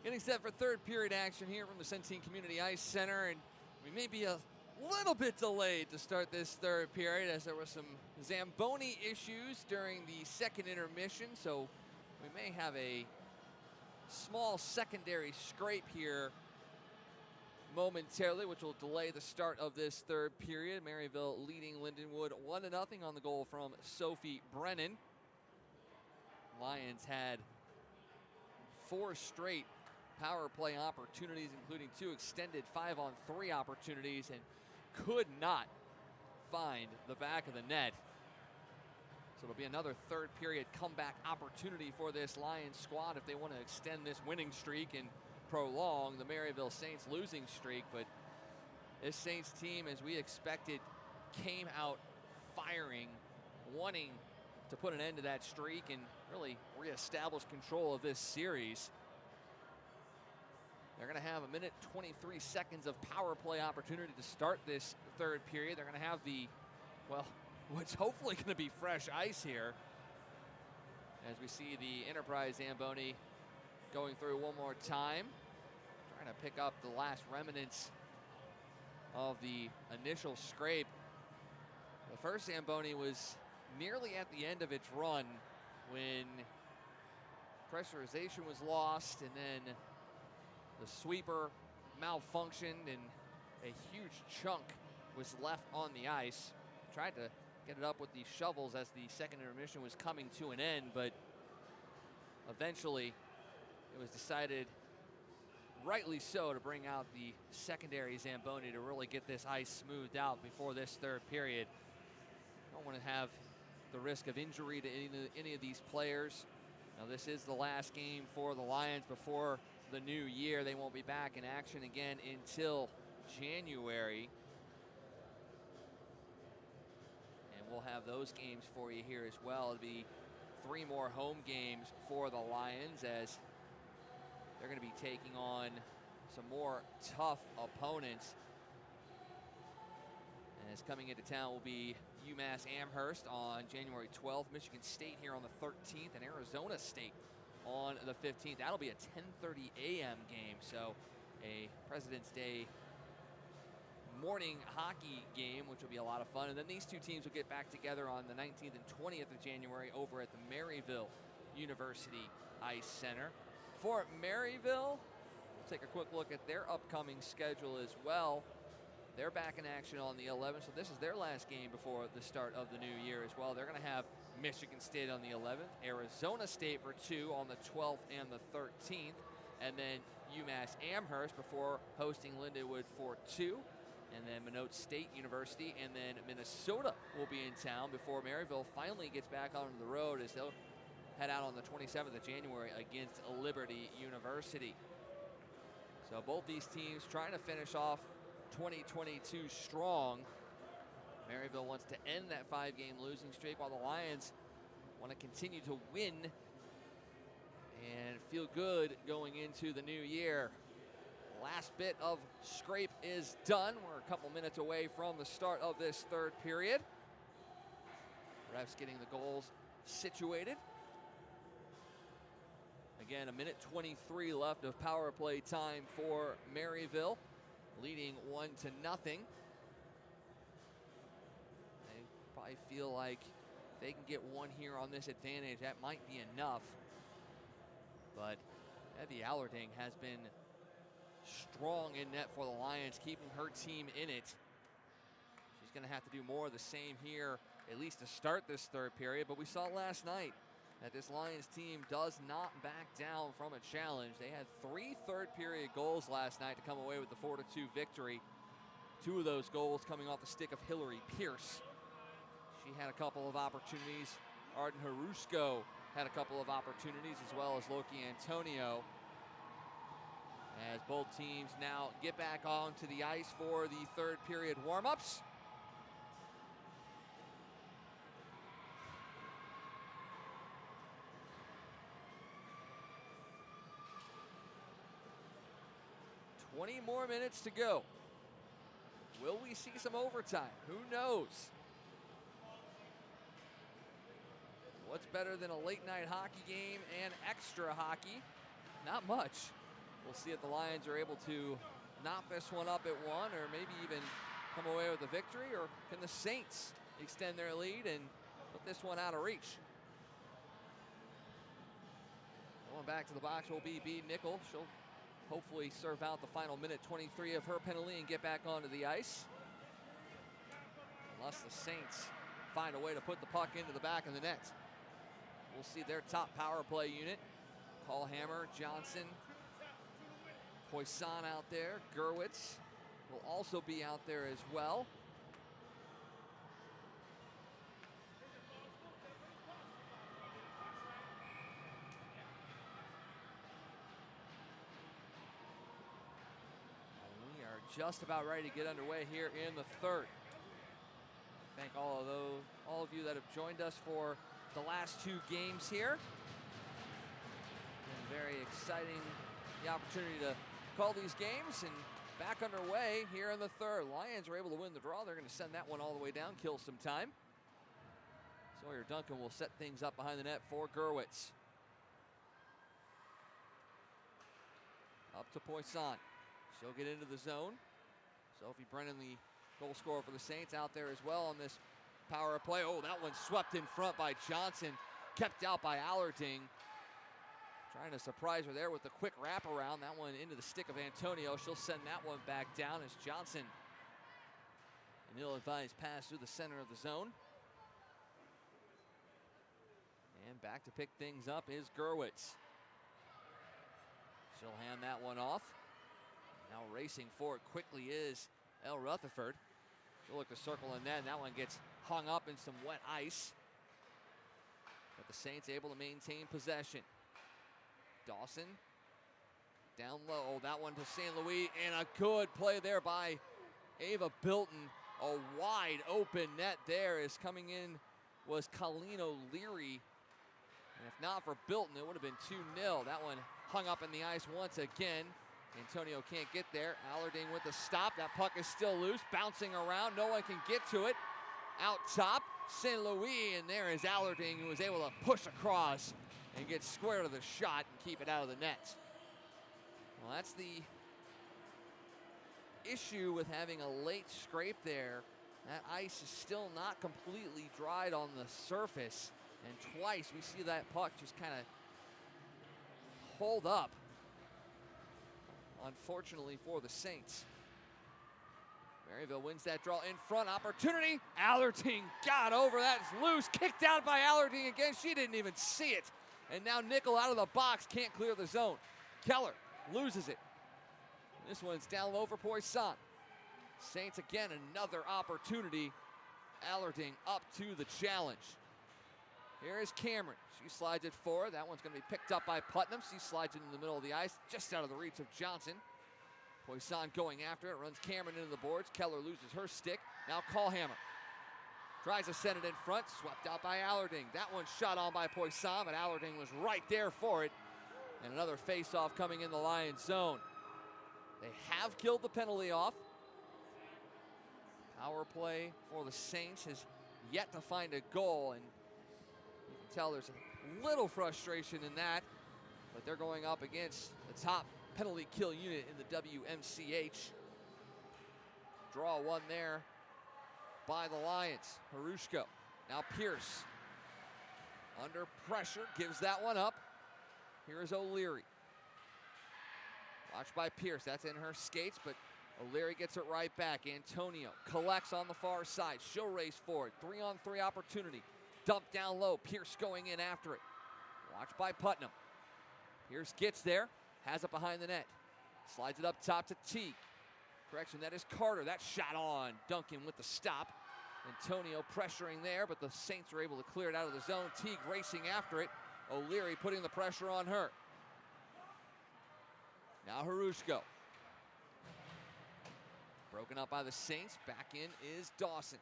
Getting set for third period action here from the Centene Community Ice Center, and we may be a little bit delayed to start this third period as there were some Zamboni issues during the second intermission, so we may have a small secondary scrape here momentarily, which will delay the start of this third period. Maryville leading Lindenwood 1-0 on the goal from Sophie Brennan. Lions had 4 straight power play opportunities, including 2 extended 5-on-3 opportunities, and could not find the back of the net. So it'll be another third period comeback opportunity for this Lions squad if they want to extend this winning streak and prolong the Maryville Saints losing streak. But this Saints team, as we expected, came out firing, wanting to put an end to that streak and really reestablish control of this series. They're going to have 1 minute 23 seconds of power play opportunity to start this third period. They're going to have the, well, what's hopefully going to be fresh ice here, as we see the Enterprise Zamboni going through one more time, trying to pick up the last remnants of the initial scrape. The first Zamboni was nearly at the end of its run when pressurization was lost, and then the sweeper malfunctioned and a huge chunk was left on the ice. Tried to get it up with the shovels as the second intermission was coming to an end, but eventually it was decided, rightly so, to bring out the secondary Zamboni to really get this ice smoothed out before this third period. Don't want to have the risk of injury to any of these players. Now, this is the last game for the Lions before the new year. They won't be back in action again until January. And we'll have those games for you here as well. It'll be 3 more home games for the Lions, as they're going to be taking on some more tough opponents. And as coming into town will be UMass Amherst on January 12th, Michigan State here on the 13th, and Arizona State on the 15th. That'll be a 10:30 a.m. game, so a President's Day morning hockey game, which will be a lot of fun. And then these two teams will get back together on the 19th and 20th of January over at the Maryville University Ice Center. For Maryville, we'll take a quick look at their upcoming schedule as well. They're back in action on the 11th, so this is their last game before the start of the new year as well. They're going to have Michigan State on the 11th, Arizona State for 2 on the 12th and the 13th, and then UMass Amherst before hosting Lindenwood for 2, and then Minot State University, and then Minnesota will be in town before Maryville finally gets back onto the road as they'll head out on the 27th of January against Liberty University. So both these teams trying to finish off 2022 strong. Maryville wants to end that 5-game losing streak, while the Lions want to continue to win and feel good going into the new year. Last bit of scrape is done. We're a couple minutes away from the start of this third period. Refs getting the goals situated. Again, 1 minute 23 left of power play time for Maryville, leading 1-0. They probably feel like if they can get one here on this advantage, that might be enough. But Evie Allerding has been strong in net for the Lions, keeping her team in it. She's going to have to do more of the same here, at least to start this third period. But we saw last night that this Lions team does not back down from a challenge. They had 3 third-period goals last night to come away with the 4-2 victory. 2 of those goals coming off the stick of Hillary Pierce. She had a couple of opportunities. Arden Harusko had a couple of opportunities, as well as Loki Antonio. As both teams now get back onto the ice for the third-period warm-ups. Twenty more minutes to go. Will we see some overtime? Who knows? What's better than a late night hockey game and extra hockey? Not much. We'll see if the Lions are able to knock this one up at one, or maybe even come away with a victory, or can the Saints extend their lead and put this one out of reach? Going back to the box will be B. Nickel. She'll hopefully serve out the final minute 23 of her penalty and get back onto the ice. Unless the Saints find a way to put the puck into the back of the net. We'll see their top power play unit. Callhammer, Johnson, Poisson out there. Gerwitz will also be out there as well. Just about ready to get underway here in the third. Thank all of you that have joined us for the last two games here. Been very exciting, the opportunity to call these games, and back underway here in the third. Lions are able to win the draw. They're going to send that one all the way down, kill some time. Sawyer Duncan will set things up behind the net for Gerwitz. Up to Poisson. She'll get into the zone. Sophie Brennan, the goal scorer for the Saints, out there as well on this power play. Oh, that one swept in front by Johnson. Kept out by Allerding. Trying to surprise her there with the quick wraparound. That one into the stick of Antonio. She'll send that one back down as Johnson. An ill-advised pass through the center of the zone. And back to pick things up is Gerwitz. She'll hand that one off. Now racing for it quickly is Elle Rutherford. She'll look to circle in net, and that one gets hung up in some wet ice. But the Saints able to maintain possession. Dawson down low. That one to St. Louis, and a good play there by Ava Bilton. A wide open net there is coming in was Colleen O'Leary. And if not for Bilton, it would have been 2-0. That one hung up in the ice once again. Antonio can't get there. Allerding with the stop. That puck is still loose, bouncing around. No one can get to it. Out top, St. Louis, and there is Allerding, who was able to push across and get square to the shot and keep it out of the net. Well, that's the issue with having a late scrape there. That ice is still not completely dried on the surface. And twice we see that puck just kind of hold up, unfortunately for the Saints. Maryville wins that draw in front. Opportunity. Allerding got over. That's loose. Kicked out by Allerding again. She didn't even see it. And now Nickel out of the box. Can't clear the zone. Keller loses it. This one's down low for Poisson. Saints again, another opportunity. Allerding up to the challenge. Here is Cameron. She slides it forward. That one's going to be picked up by Putnam. She slides it in the middle of the ice, just out of the reach of Johnson. Poisson going after it, runs Cameron into the boards. Keller loses her stick. Now Callhammer tries to send it in front, swept out by Allerding. That one's shot on by Poisson, but Allerding was right there for it. And another face-off coming in the Lions zone. They have killed the penalty off. Power play for the Saints has yet to find a goal, and you can tell there's a little frustration in that, but they're going up against the top penalty kill unit in the WMCH. Draw one there by the Lions. Harushko. Now Pierce under pressure, gives that one up. Here is O'Leary. Watched by Pierce. That's in her skates, but O'Leary gets it right back. Antonio collects on the far side. She'll race forward. 3-on-3 opportunity. Dump down low. Pierce going in after it. Watched by Putnam. Pierce gets there. Has it behind the net. Slides it up top to Teague. Correction, that is Carter. That shot on. Duncan with the stop. Antonio pressuring there, but the Saints are able to clear it out of the zone. Teague racing after it. O'Leary putting the pressure on her. Now Harushko. Broken up by the Saints. Back in is Dawson.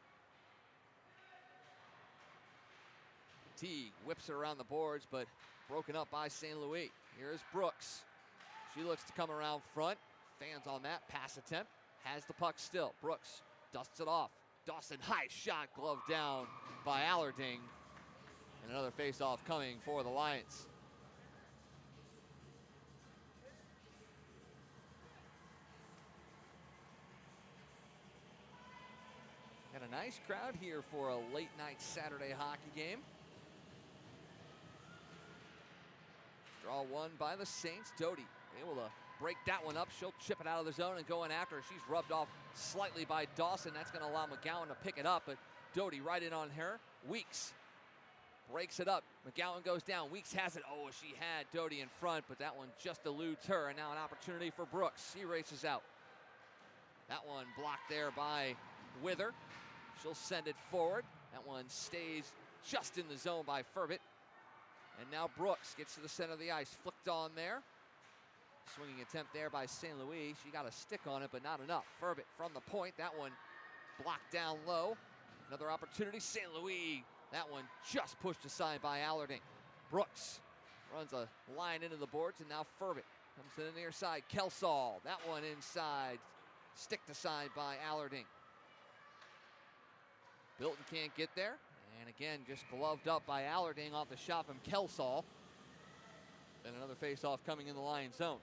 Teague whips it around the boards, but broken up by St. Louis. Here's Brooks. She looks to come around front. Fans on that pass attempt. Has the puck still. Brooks dusts it off. Dawson, high shot, glove down by Allerding. And another face-off coming for the Lions. Got a nice crowd here for a late night Saturday hockey game. Draw one by the Saints. Doty able to break that one up. She'll chip it out of the zone and go in after her. She's rubbed off slightly by Dawson. That's going to allow McGowan to pick it up, but Doty right in on her. Weeks breaks it up. McGowan goes down. Weeks has it. Oh, she had Doty in front, but that one just eludes her. And now an opportunity for Brooks. She races out. That one blocked there by Wither. She'll send it forward. That one stays just in the zone by Furbit. And now Brooks gets to the center of the ice. Flicked on there. Swinging attempt there by St. Louis. She got a stick on it, but not enough. Furbit from the point. That one blocked down low. Another opportunity. St. Louis. That one just pushed aside by Allarding. Brooks runs a line into the boards, and now Furbit comes to the near side. Kelsall. That one inside. Sticked aside by Allarding. Bilton can't get there. And again, just gloved up by Allarding off the shot from Kelsall. Then another face-off coming in the Lions zone.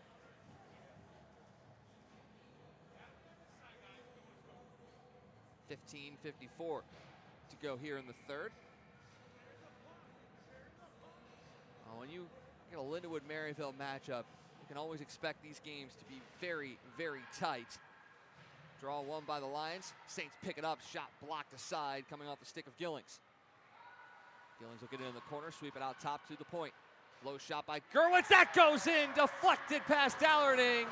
.54 to go here in the third. When you get a Lindenwood-Maryville matchup, you can always expect these games to be very, very tight. Draw one by the Lions. Saints pick it up. Shot blocked aside, coming off the stick of Gillings. Gillings will get it in the corner, sweep it out top to the point. Low shot by Gerwitz. That goes in, deflected past Allarding.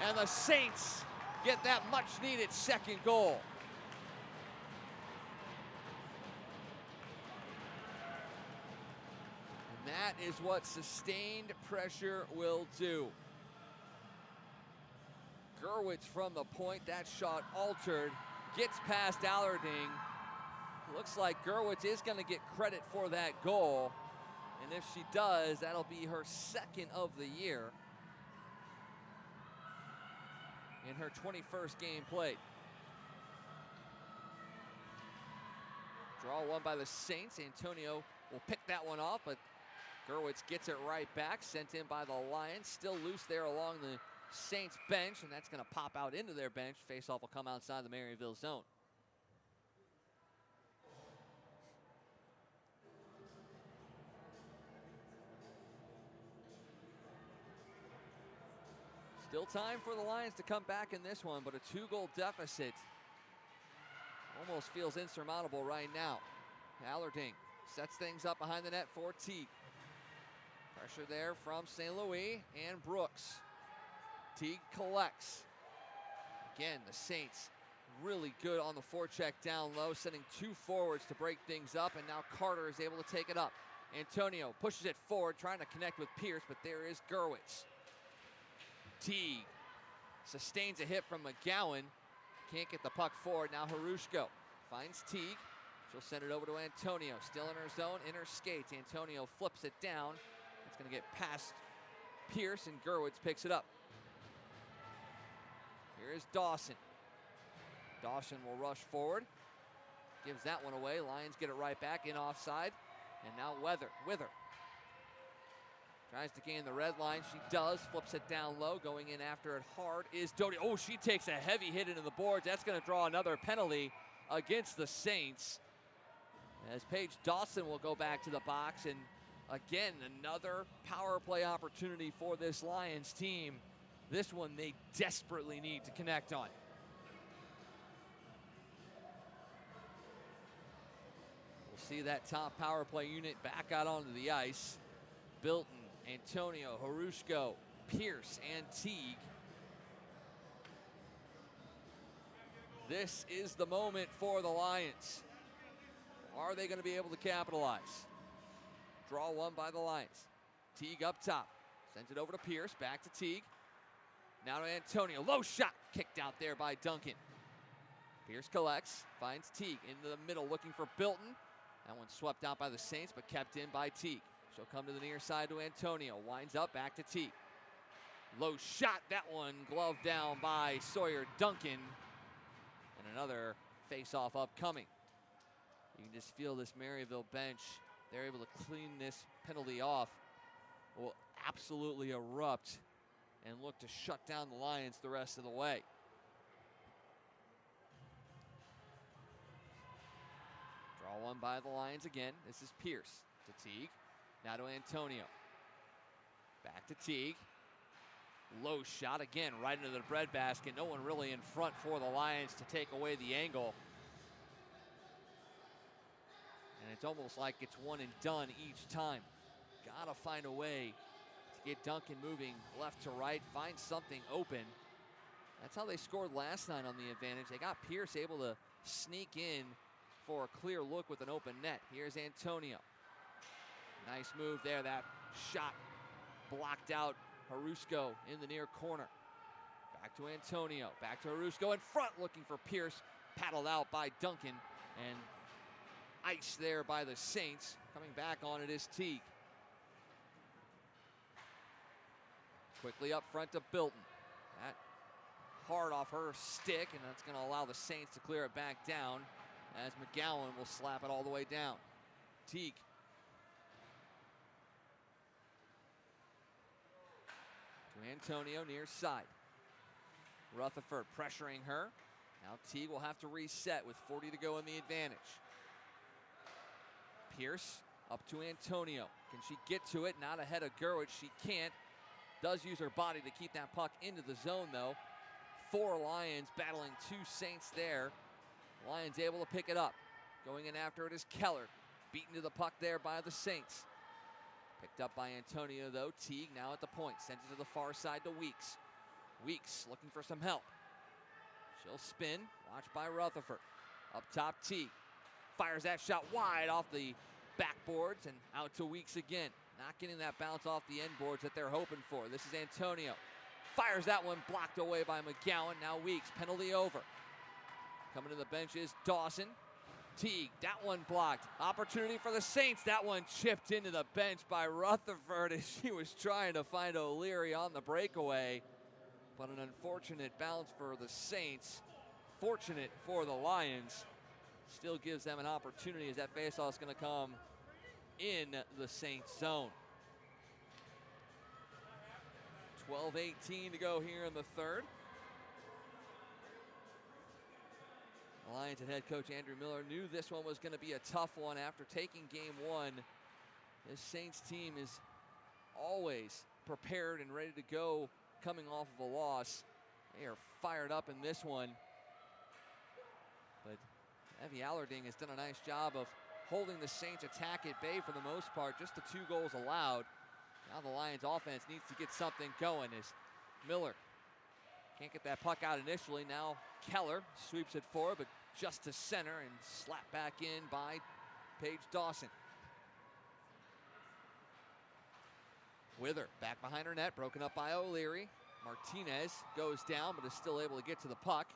And the Saints get that much-needed second goal. And that is what sustained pressure will do. Gerwitz from the point, that shot altered, gets past Allarding. Looks like Gerwitz is going to get credit for that goal. And if she does, that'll be her second of the year in her 21st game played. Draw one by the Saints. Antonio will pick that one off, but Gerwitz gets it right back. Sent in by the Lions. Still loose there along the Saints bench, and that's going to pop out into their bench. Faceoff will come outside the Maryville zone. Still time for the Lions to come back in this one, but a 2-goal deficit almost feels insurmountable right now. Allarding sets things up behind the net for Teague. Pressure there from St. Louis and Brooks. Teague collects. Again, the Saints really good on the forecheck down low, sending two forwards to break things up, and now Carter is able to take it up. Antonio pushes it forward, trying to connect with Pierce, but there is Gerwitz. Teague sustains a hit from McGowan. Can't get the puck forward. Now Harushko finds Teague. She'll send it over to Antonio. Still in her zone, in her skates. Antonio flips it down. It's going to get past Pierce, and Gerwitz picks it up. Here is Dawson. Dawson will rush forward. Gives that one away. Lions get it right back in offside. And now Wither. Tries to gain the red line. She does. Flips it down low. Going in after it hard is Doty. Oh, she takes a heavy hit into the boards. That's going to draw another penalty against the Saints, as Paige Dawson will go back to the box. And again, another power play opportunity for this Lions team. This one they desperately need to connect on. We'll see that top power play unit back out onto the ice. Bilton, Antonio, Harushko, Pierce, and Teague. This is the moment for the Lions. Are they going to be able to capitalize? Draw one by the Lions. Teague up top. Sends it over to Pierce. Back to Teague. Now to Antonio. Low shot. Kicked out there by Duncan. Pierce collects. Finds Teague into the middle looking for Bilton. That one swept out by the Saints but kept in by Teague. She'll come to the near side to Antonio. Winds up back to Teague. Low shot. That one gloved down by Sawyer Duncan. And another face-off upcoming. You can just feel this Maryville bench. They're able to clean this penalty off. Will absolutely erupt and look to shut down the Lions the rest of the way. one by the Lions again. This is Pierce to Teague. Now to Antonio. Back to Teague. Low shot again, right into the breadbasket. No one really in front for the Lions to take away the angle. And it's almost like it's one and done each time. Gotta find a way to get Duncan moving left to right, find something open. That's how they scored last night on the advantage. They got Pierce able to sneak in for a clear look with an open net. Here's Antonio. Nice move there. That shot blocked out. Harusko in the near corner. Back to Antonio. Back to Harusko in front, looking for Pierce. Paddled out by Duncan. And ice there by the Saints. Coming back on it is Teague. Quickly up front to Bilton. That hard off her stick, and that's going to allow the Saints to clear it back down as McGowan will slap it all the way down. Teague. To Antonio near side. Rutherford pressuring her. Now Teague will have to reset with 40 to go in the advantage. Pierce up to Antonio. Can she get to it? Not ahead of Gerwitz. She can't. Does use her body to keep that puck into the zone, though. 4 Lions battling 2 Saints there. Lions able to pick it up. Going in after it is Keller. Beaten to the puck there by the Saints. Picked up by Antonio, though. Teague now at the point. Sent it to the far side to Weeks. Weeks looking for some help. She'll spin. Watched by Rutherford. Up top, Teague. Fires that shot wide off the backboards and out to Weeks again. Not getting that bounce off the end boards that they're hoping for. This is Antonio. Fires that one, blocked away by McGowan. Now Weeks, penalty over. Coming to the bench is Dawson. Teague, that one blocked. Opportunity for the Saints. That one chipped into the bench by Rutherford as she was trying to find O'Leary on the breakaway. But an unfortunate bounce for the Saints. Fortunate for the Lions. Still gives them an opportunity as that faceoff is going to come in the Saints zone. 12:18 to go here in the third. The Lions and head coach Andrew Miller knew this one was going to be a tough one after taking game 1. This Saints team is always prepared and ready to go coming off of a loss. They are fired up in this one. But Evie Allerding has done a nice job of holding the Saints attack at bay for the most part. Just the 2 goals allowed. Now the Lions offense needs to get something going as Miller can't get that puck out initially. Now Keller sweeps it forward, but just to center and slapped back in by Paige Dawson. Wither back behind her net, broken up by O'Leary. Martinez goes down, but is still able to get to the puck.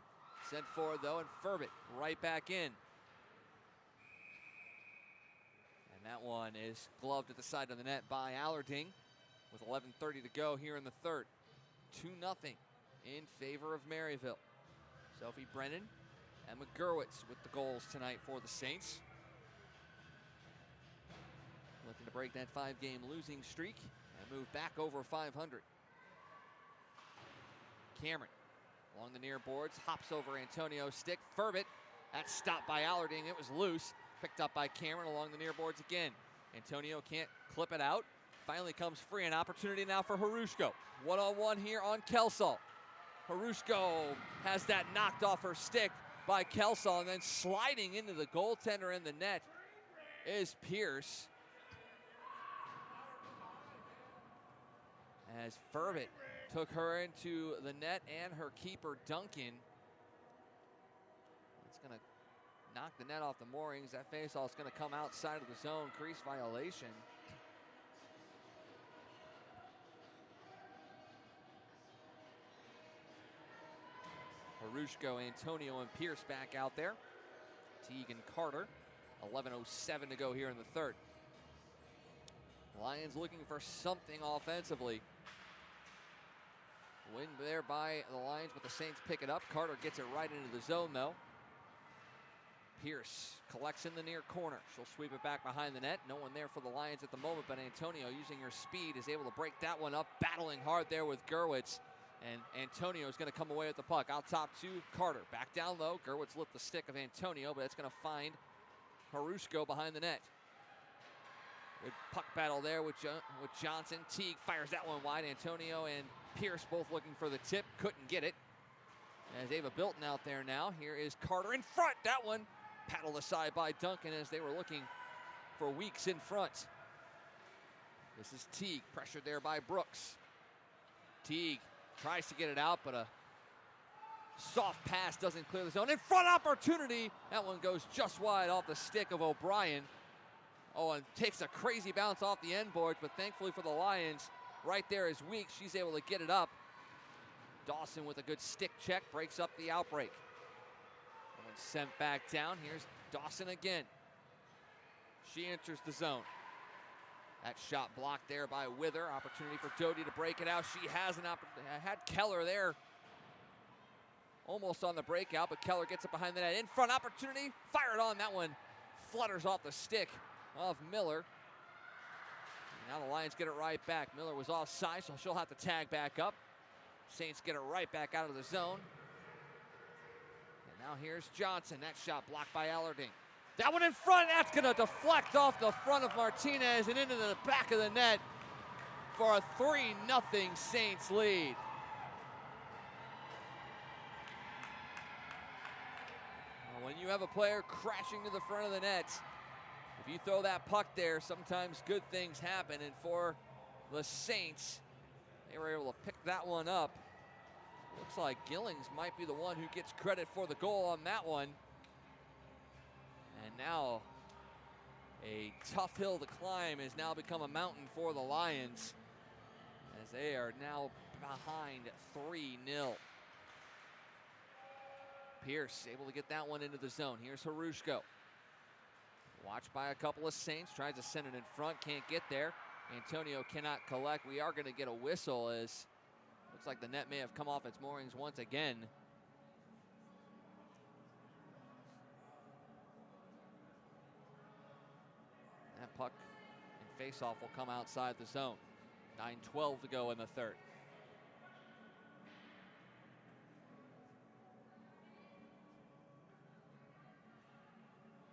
Sent forward though, and Furbit right back in. And that one is gloved at the side of the net by Allerding with 11:30 to go here in the third. 2-0 in favor of Maryville. Sophie Brennan, Emma Gerwitz with the goals tonight for the Saints. Looking to break that 5-game losing streak and move back over 500. Cameron along the near boards, hops over Antonio's stick. Furbit, that's stopped by Allerding. It was loose. Picked up by Cameron along the near boards again. Antonio can't clip it out. Finally comes free. An opportunity now for Harusko. One-on-one here on Kelsall. Harusko has that knocked off her stick by Kelsall, and then sliding into the goaltender in the net is Pierce. As Furbit took her into the net and her keeper, Duncan. It's going to knock the net off the moorings. That faceoff is going to come outside of the zone. Crease violation. Harusko, Antonio, and Pierce back out there. Teague and Carter. 11:07 to go here in the third. Lions looking for something offensively. Win there by the Lions, but the Saints pick it up. Carter gets it right into the zone, though. Pierce collects in the near corner. She'll sweep it back behind the net. No one there for the Lions at the moment, but Antonio, using her speed, is able to break that one up. Battling hard there with Gerwitz. And Antonio is going to come away with the puck. Out top to Carter. Back down low. Gerwitz lift the stick of Antonio, but it's going to find Harushko behind the net. Good puck battle there with Johnson. Teague fires that one wide. Antonio and Pierce both looking for the tip. Couldn't get it. As Ava Bilton out there now. Here is Carter in front. That one paddled aside by Duncan as they were looking for Weeks in front. This is Teague, pressured there by Brooks. Teague tries to get it out, but a soft pass doesn't clear the zone. In front opportunity. That one goes just wide off the stick of O'Brien. Oh, and takes a crazy bounce off the end boards, but thankfully for the Lions, right there is Weeks. She's able to get it up. Dawson with a good stick check, breaks up the outbreak. That one's sent back down. Here's Dawson again. She enters the zone. That shot blocked there by Wither. Opportunity for Doty to break it out. She has an opportunity. Had Keller there almost on the breakout, but Keller gets it behind the net. In front opportunity. Fired on. That one flutters off the stick of Miller. And now the Lions get it right back. Miller was offside, so she'll have to tag back up. Saints get it right back out of the zone. And now here's Johnson. That shot blocked by Allerding. That one in front, that's going to deflect off the front of Martinez and into the back of the net for a 3-0 Saints lead. When you have a player crashing to the front of the net, if you throw that puck there, sometimes good things happen. And for the Saints, they were able to pick that one up. Looks like Gillings might be the one who gets credit for the goal on that one. And now a tough hill to climb has now become a mountain for the Lions as they are now behind 3-0. Pierce able to get that one into the zone. Here's Harushko. Watched by a couple of Saints. Tries to send it in front. Can't get there. Antonio cannot collect. We are going to get a whistle as looks like the net may have come off its moorings once again. That puck and faceoff will come outside the zone. 9:12 to go in the third.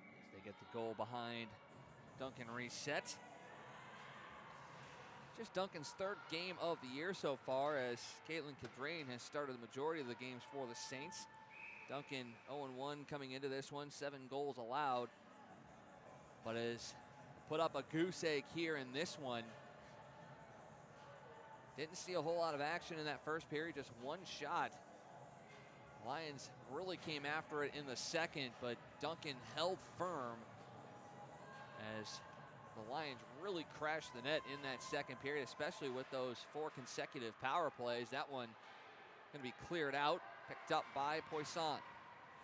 As they get the goal behind Duncan reset. Just Duncan's third game of the year so far as Caitlin Cadrain has started the majority of the games for the Saints. Duncan 0-1 coming into this one, 7 goals allowed, but has put up a goose egg here in this one. Didn't see a whole lot of action in that first period, just one shot. Lions really came after it in the second, but Duncan held firm as the Lions really crashed the net in that second period, especially with those 4 consecutive power plays. That one going to be cleared out, picked up by Poisson.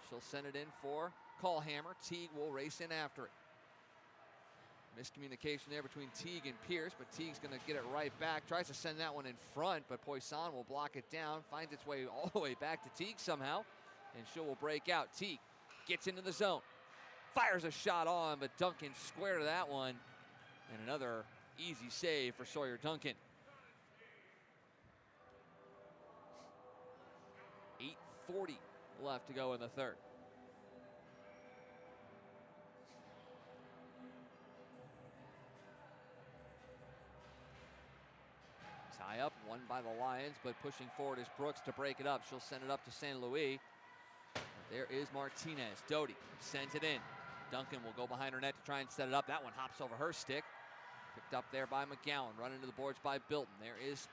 She'll send it in for Callhammer. Teague will race in after it. Miscommunication there between Teague and Pierce, but Teague's going to get it right back. Tries to send that one in front, but Poisson will block it down. Finds its way all the way back to Teague somehow, and she will break out. Teague gets into the zone. Fires a shot on, but Duncan square to that one. And another easy save for Sawyer Duncan. 8:40 left to go in the third. Tie up, won by the Lions, but pushing forward is Brooks to break it up. She'll send it up to St. Louis. There is Martinez. Doty sends it in. Duncan will go behind her net to try and set it up. That one hops over her stick. Picked up there by McGowan. Run into the boards by Bilton. There is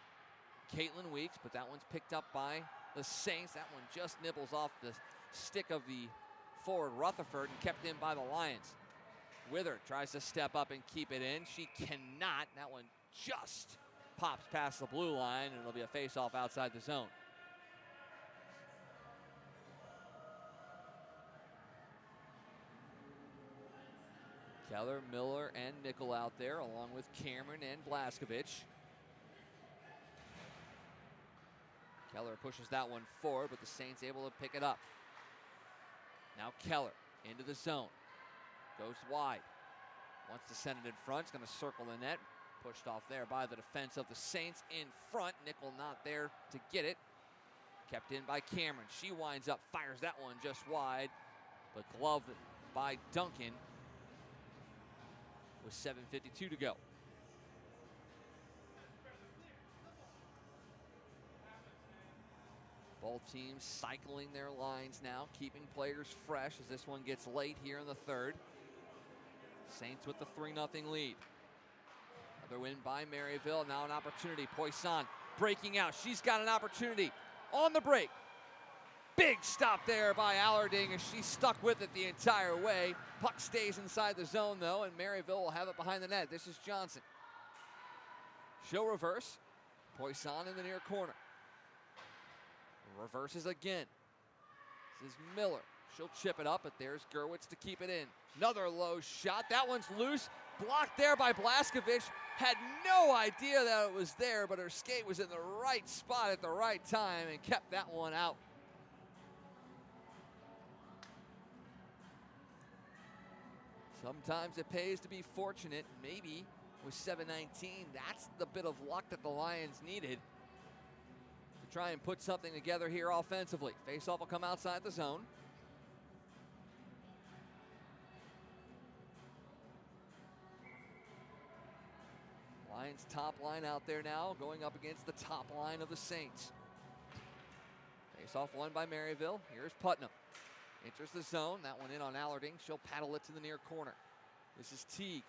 Caitlin Weeks, but that one's picked up by the Saints. That one just nibbles off the stick of the forward Rutherford and kept in by the Lions. Wither tries to step up and keep it in. She cannot. That one just pops past the blue line, and it'll be a face-off outside the zone. Keller, Miller, and Nickel out there, along with Cameron and Blaskovich. Keller pushes that one forward, but the Saints able to pick it up. Now Keller into the zone. Goes wide. Wants to send it in front. It's going to circle the net. Pushed off there by the defense of the Saints in front. Nickel not there to get it. Kept in by Cameron. She winds up, fires that one just wide, but gloved by Duncan. with 7:52 to go. Both teams cycling their lines now, keeping players fresh as this one gets late here in the third. Saints with the 3-0 lead. Another win by Maryville. Now an opportunity. Poisson breaking out. She's got an opportunity on the break. Big stop there by Allarding as she stuck with it the entire way. Puck stays inside the zone though, and Maryville will have it behind the net. This is Johnson. She'll reverse. Poisson in the near corner. Reverses again. This is Miller. She'll chip it up, but there's Gerwitz to keep it in. Another low shot. That one's loose. Blocked there by Blaskovich. Had no idea that it was there, but her skate was in the right spot at the right time and kept that one out. Sometimes it pays to be fortunate. Maybe with 7:19, that's the bit of luck that the Lions needed to try and put something together here offensively. Faceoff will come outside the zone. Lions top line out there now, going up against the top line of the Saints. Faceoff won by Maryville. Here's Putnam. Enters the zone. That one in on Allarding. She'll paddle it to the near corner. This is Teague.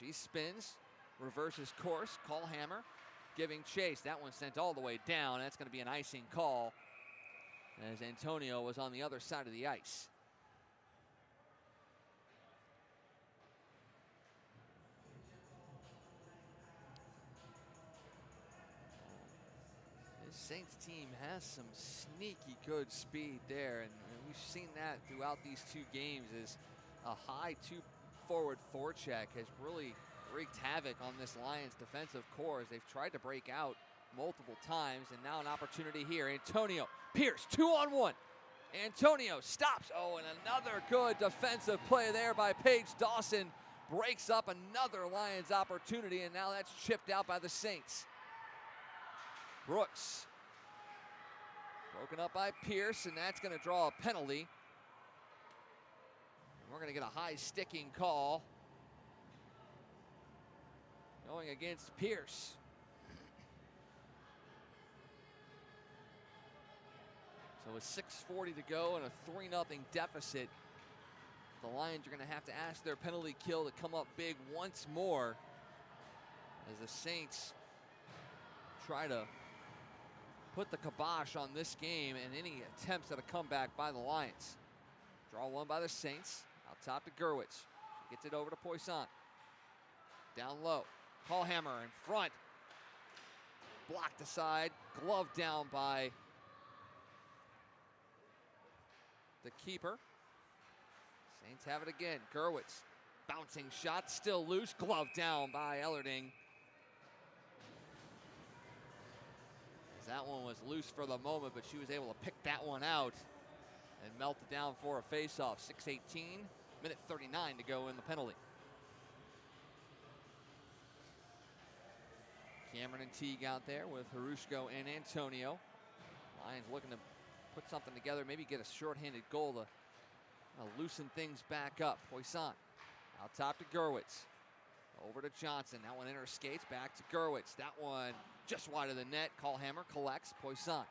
She spins, reverses course. Callhammer giving chase. That one sent all the way down. That's going to be an icing call as Antonio was on the other side of the ice. This Saints team has some sneaky good speed there, and we've seen that throughout these two games as a high two-forward forecheck has really wreaked havoc on this Lions defensive core as they've tried to break out multiple times, and now an opportunity here. Antonio, Pierce, 2-on-1. Antonio stops. Oh, and another good defensive play there by Paige Dawson. Breaks up another Lions opportunity, and now that's chipped out by the Saints. Brooks. Broken up by Pierce, and that's going to draw a penalty. And we're going to get a high sticking call going against Pierce. So with 6:40 to go and a 3-0 deficit, the Lions are going to have to ask their penalty kill to come up big once more as the Saints try to put the kibosh on this game and any attempts at a comeback by the Lions. Draw one by the Saints. Out top to Gerwitz. She gets it over to Poisson. Down low. Callhammer in front. Blocked aside. Glove down by the keeper. Saints have it again. Gerwitz. Bouncing shot. Still loose. Glove down by Allarding. That one was loose for the moment, but she was able to pick that one out and melt it down for a face-off. 6:18, minute 39 to go in the penalty. Cameron and Teague out there with Harushko and Antonio. Lions looking to put something together, maybe get a shorthanded goal to loosen things back up. Poisson out top to Gerwitz. Over to Johnson. That one in her skates. Back to Gerwitz. That one just wide of the net. Callhammer collects. Poisson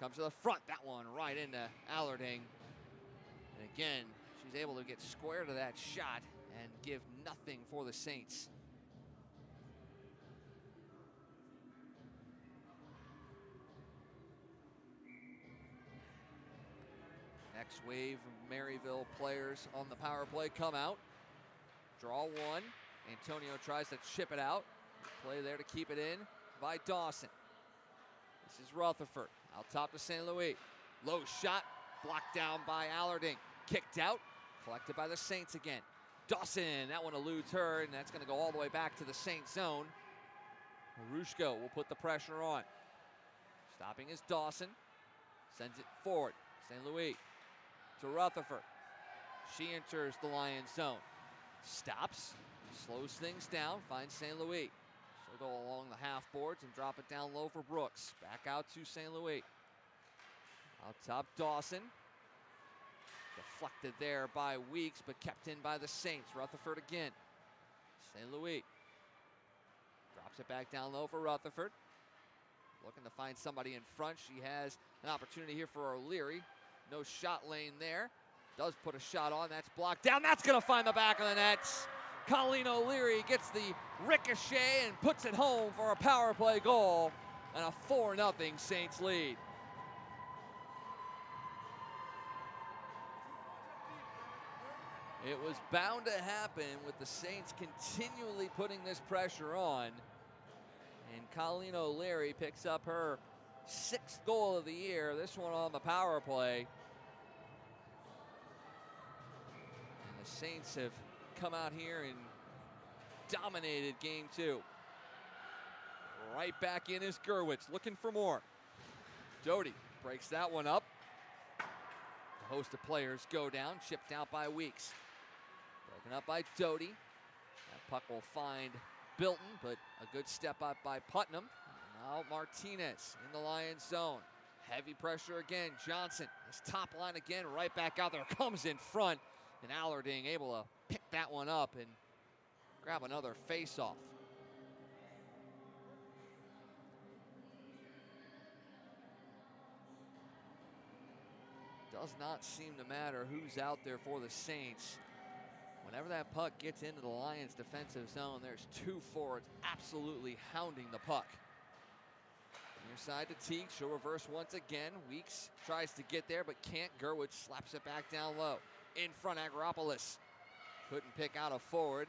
comes to the front. That one right into Allarding. And again, she's able to get square to that shot and give nothing for the Saints. Next wave of Maryville players on the power play come out. Draw one. Antonio tries to chip it out. Play there to keep it in by Dawson. This is Rutherford. Out top to St. Louis. Low shot. Blocked down by Allarding. Kicked out. Collected by the Saints again. Dawson. That one eludes her, and that's going to go all the way back to the Saints zone. Harushko will put the pressure on. Stopping is Dawson. Sends it forward. St. Louis to Rutherford. She enters the Lions zone. Stops. Slows things down, finds St. Louis. She'll go along the half boards and drop it down low for Brooks. Back out to St. Louis. Out top, Dawson. deflected there by Weeks, but kept in by the Saints. Rutherford again. St. Louis drops it back down low for Rutherford. Looking to find somebody in front. She has an opportunity here for O'Leary. No shot lane there. Does put a shot on. That's blocked down. That's going to find the back of the net. Colleen O'Leary gets the ricochet and puts it home for a power play goal and a 4-0 Saints lead. It was bound to happen with the Saints continually putting this pressure on. And Colleen O'Leary picks up her 6th goal of the year, this one on the power play. And the Saints have come out here and dominated game 2. Right back in is Gerwitz, looking for more. Doty breaks that one up. A host of players go down, chipped out by Weeks. Broken up by Doty. That puck will find Bilton, but a good step up by Putnam. Now Martinez in the Lions zone. Heavy pressure again. Johnson, his top line again, right back out there. Comes in front, and Allarding able to pick that one up and grab another face-off. Does not seem to matter who's out there for the Saints. Whenever that puck gets into the Lions' defensive zone, there's 2 forwards absolutely hounding the puck. Near side to Teague, she'll reverse once again. Weeks tries to get there, but can't. Gerwitz slaps it back down low. In front, Agropolis couldn't pick out a forward.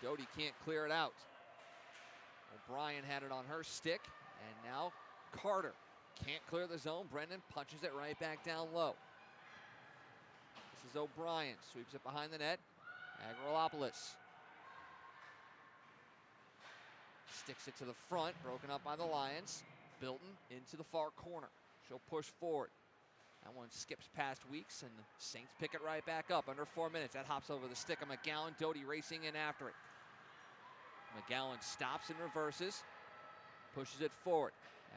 Doty can't clear it out. O'Brien had it on her stick, and now Carter can't clear the zone. Brendan punches it right back down low. This is O'Brien, sweeps it behind the net. Agropolis sticks it to the front, broken up by the Lions. Bilton into the far corner. She'll push forward. That one skips past Weeks, and the Saints pick it right back up under 4 minutes. That hops over the stick of McGowan. Doty racing in after it. McGowan stops and reverses. Pushes it forward.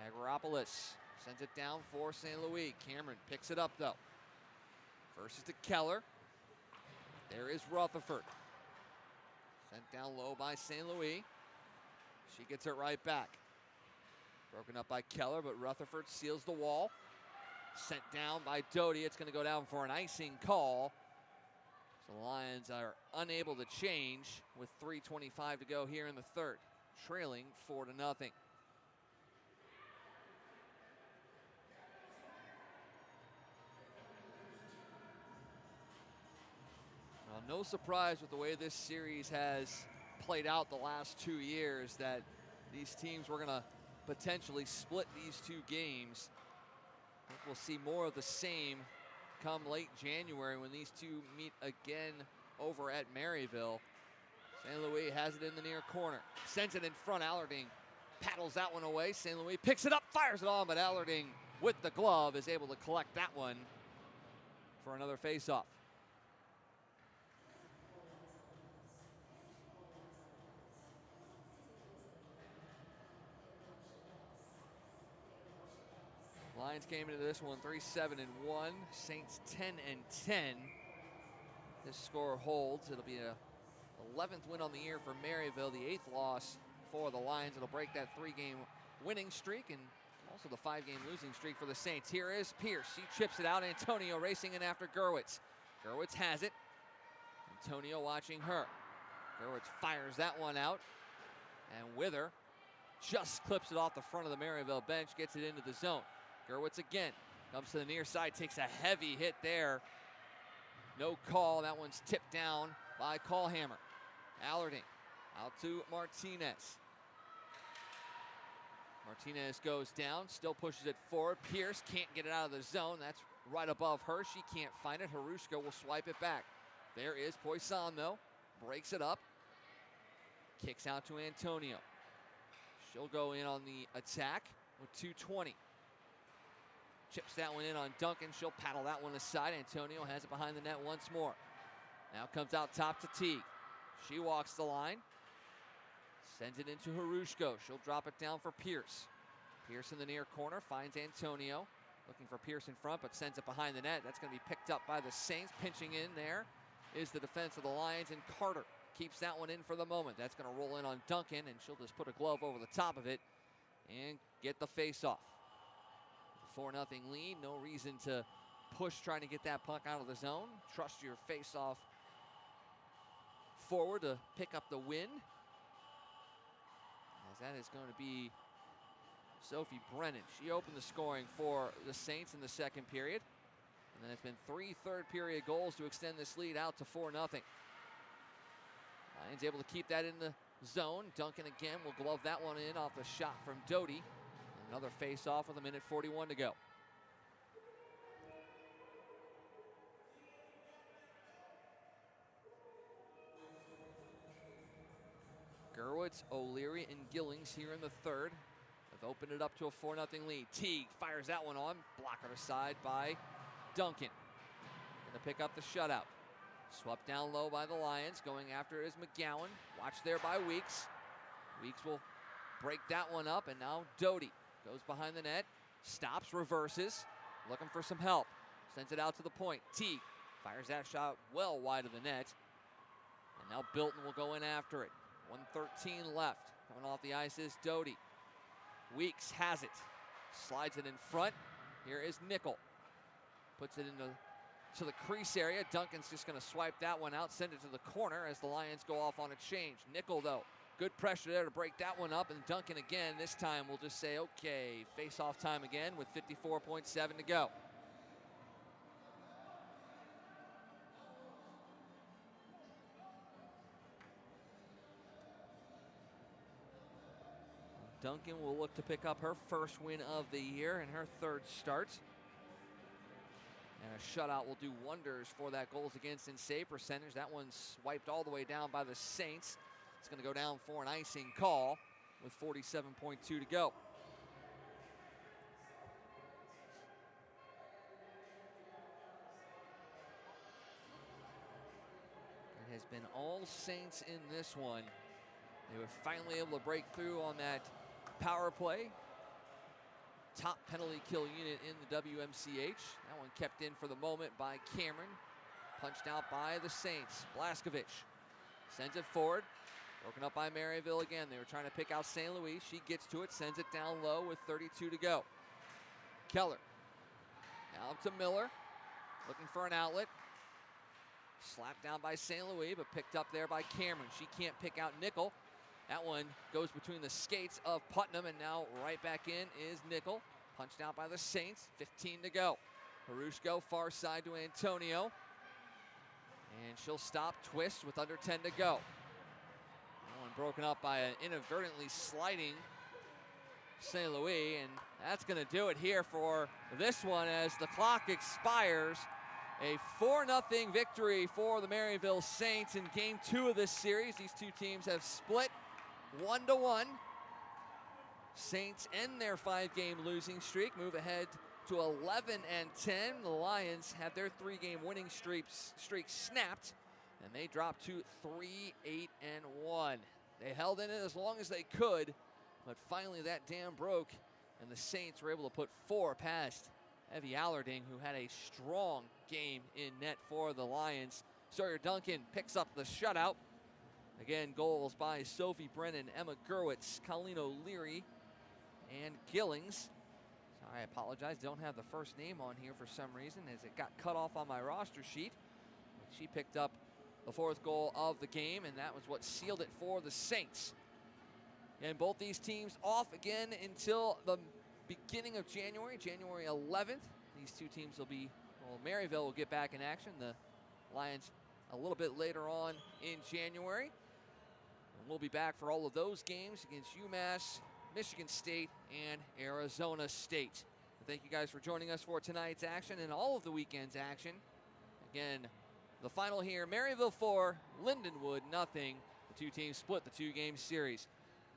Agropolis sends it down for St. Louis. Cameron picks it up, though. Versus to Keller. There is Rutherford. Sent down low by St. Louis. She gets it right back. Broken up by Keller, but Rutherford seals the wall. Sent down by Doty. It's going to go down for an icing call. So the Lions are unable to change with 3:25 to go here in the third. Trailing 4-0. Well, no surprise with the way this series has played out the last 2 years that these teams were going to potentially split these 2 games. I think we'll see more of the same come late January when these 2 meet again over at Maryville. St. Louis has it in the near corner. Sends it in front. Allarding paddles that one away. St. Louis picks it up, fires it on, but Allarding with the glove is able to collect that one for another face-off. Lions came into this one 3-7-1. Saints 10-10. This score holds. It'll be a 11th win on the year for Maryville, the 8th loss for the Lions. It'll break that 3-game winning streak and also the 5-game losing streak for the Saints. Here is Pierce. She chips it out. Antonio racing in after Gerwitz. Gerwitz has it. Antonio watching her. Gerwitz fires that one out. And Wither just clips it off the front of the Maryville bench, gets it into the zone. Gerwitz again, comes to the near side, takes a heavy hit there. No call, that one's tipped down by Callhammer. Allarding out to Martinez. Martinez goes down, still pushes it forward. Pierce can't get it out of the zone. That's right above her. She can't find it. Harushka will swipe it back. There is Poisson, though. Breaks it up. Kicks out to Antonio. She'll go in on the attack with 2:20. Chips that one in on Duncan. She'll paddle that one aside. Antonio has it behind the net once more. Now comes out top to Teague. She walks the line. Sends it into Harushko. She'll drop it down for Pierce. Pierce in the near corner finds Antonio. Looking for Pierce in front, but sends it behind the net. That's going to be picked up by the Saints. Pinching in there is the defense of the Lions, and Carter keeps that one in for the moment. That's going to roll in on Duncan, and she'll just put a glove over the top of it and get the face-off. 4-0 lead. No reason to push trying to get that puck out of the zone. Trust your face-off forward to pick up the win. As that is going to be Sophie Brennan. She opened the scoring for the Saints in the second period. And then it's been 3 third-period goals to extend this lead out to 4-0. Lions able to keep that in the zone. Duncan again will glove that one in off the shot from Doty. Another face-off with 1:41 to go. Gerwitz, O'Leary, and Gillings here in the third have opened it up to a 4-0 lead. Teague fires that one on, blocked aside by Duncan. Gonna pick up the shutout. Swept down low by the Lions. Going after it is McGowan. Watched there by Weeks. Weeks will break that one up, and now Doty goes behind the net. Stops, reverses, looking for some help. Sends it out to the point. Teague fires that shot well wide of the net. And now Bilton will go in after it. 1:13 left. Coming off the ice is Doty. Weeks has it. Slides it in front. Here is Nickel. Puts it into the crease area. Duncan's just going to swipe that one out, send it to the corner as the Lions go off on a change. Nickel, though, good pressure there to break that one up. And Duncan again, this time we'll just say, okay, face-off time again with 54.7 to go. Duncan will look to pick up her first win of the year and her third start. And a shutout will do wonders for that goals against and save percentage. That one's wiped all the way down by the Saints. It's going to go down for an icing call with 47.2 to go. It has been all Saints in this one. They were finally able to break through on that power play. Top penalty kill unit in the WMCH. That one kept in for the moment by Cameron. Punched out by the Saints. Blaskovich sends it forward. Broken up by Maryville again. They were trying to pick out St. Louis. She gets to it, sends it down low with 32 to go. Keller. Now up to Miller. Looking for an outlet. Slapped down by St. Louis, but picked up there by Cameron. She can't pick out Nickel. That one goes between the skates of Putnam, and now right back in is Nickel. Punched out by the Saints, 15 to go. Harushko far side to Antonio. And she'll stop, twist with under 10 to go. That one broken up by an inadvertently sliding St. Louis, and that's going to do it here for this one as the clock expires. A 4-0 victory for the Maryville Saints in Game 2 of this series. These two teams have split 1-1. Saints end their 5-game losing streak, move ahead to 11-10. The Lions have their 3-game winning streak snapped, and they dropped to 3-8-1. They held in it as long as they could, but finally that dam broke, and the Saints were able to put 4 past Evie Allarding, who had a strong game in net for the Lions. Sawyer Duncan picks up the shutout. Again, goals by Sophie Brennan, Emma Gerwitz, Colleen O'Leary, and Gillings. Sorry, I apologize. Don't have the first name on here for some reason as it got cut off on my roster sheet. She picked up the 4th goal of the game, and that was what sealed it for the Saints. And both these teams off again until the beginning of January 11th. These two teams will be, well, Maryville will get back in action. The Lions a little bit later on in January. And we'll be back for all of those games against UMass, Michigan State, and Arizona State. Thank you guys for joining us for tonight's action and all of the weekend's action. Again, the final here, Maryville 4, Lindenwood nothing. The two teams split the 2-game series.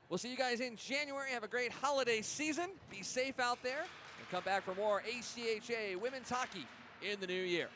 We'll see you guys in January. Have a great holiday season. Be safe out there. And come back for more ACHA women's hockey in the new year.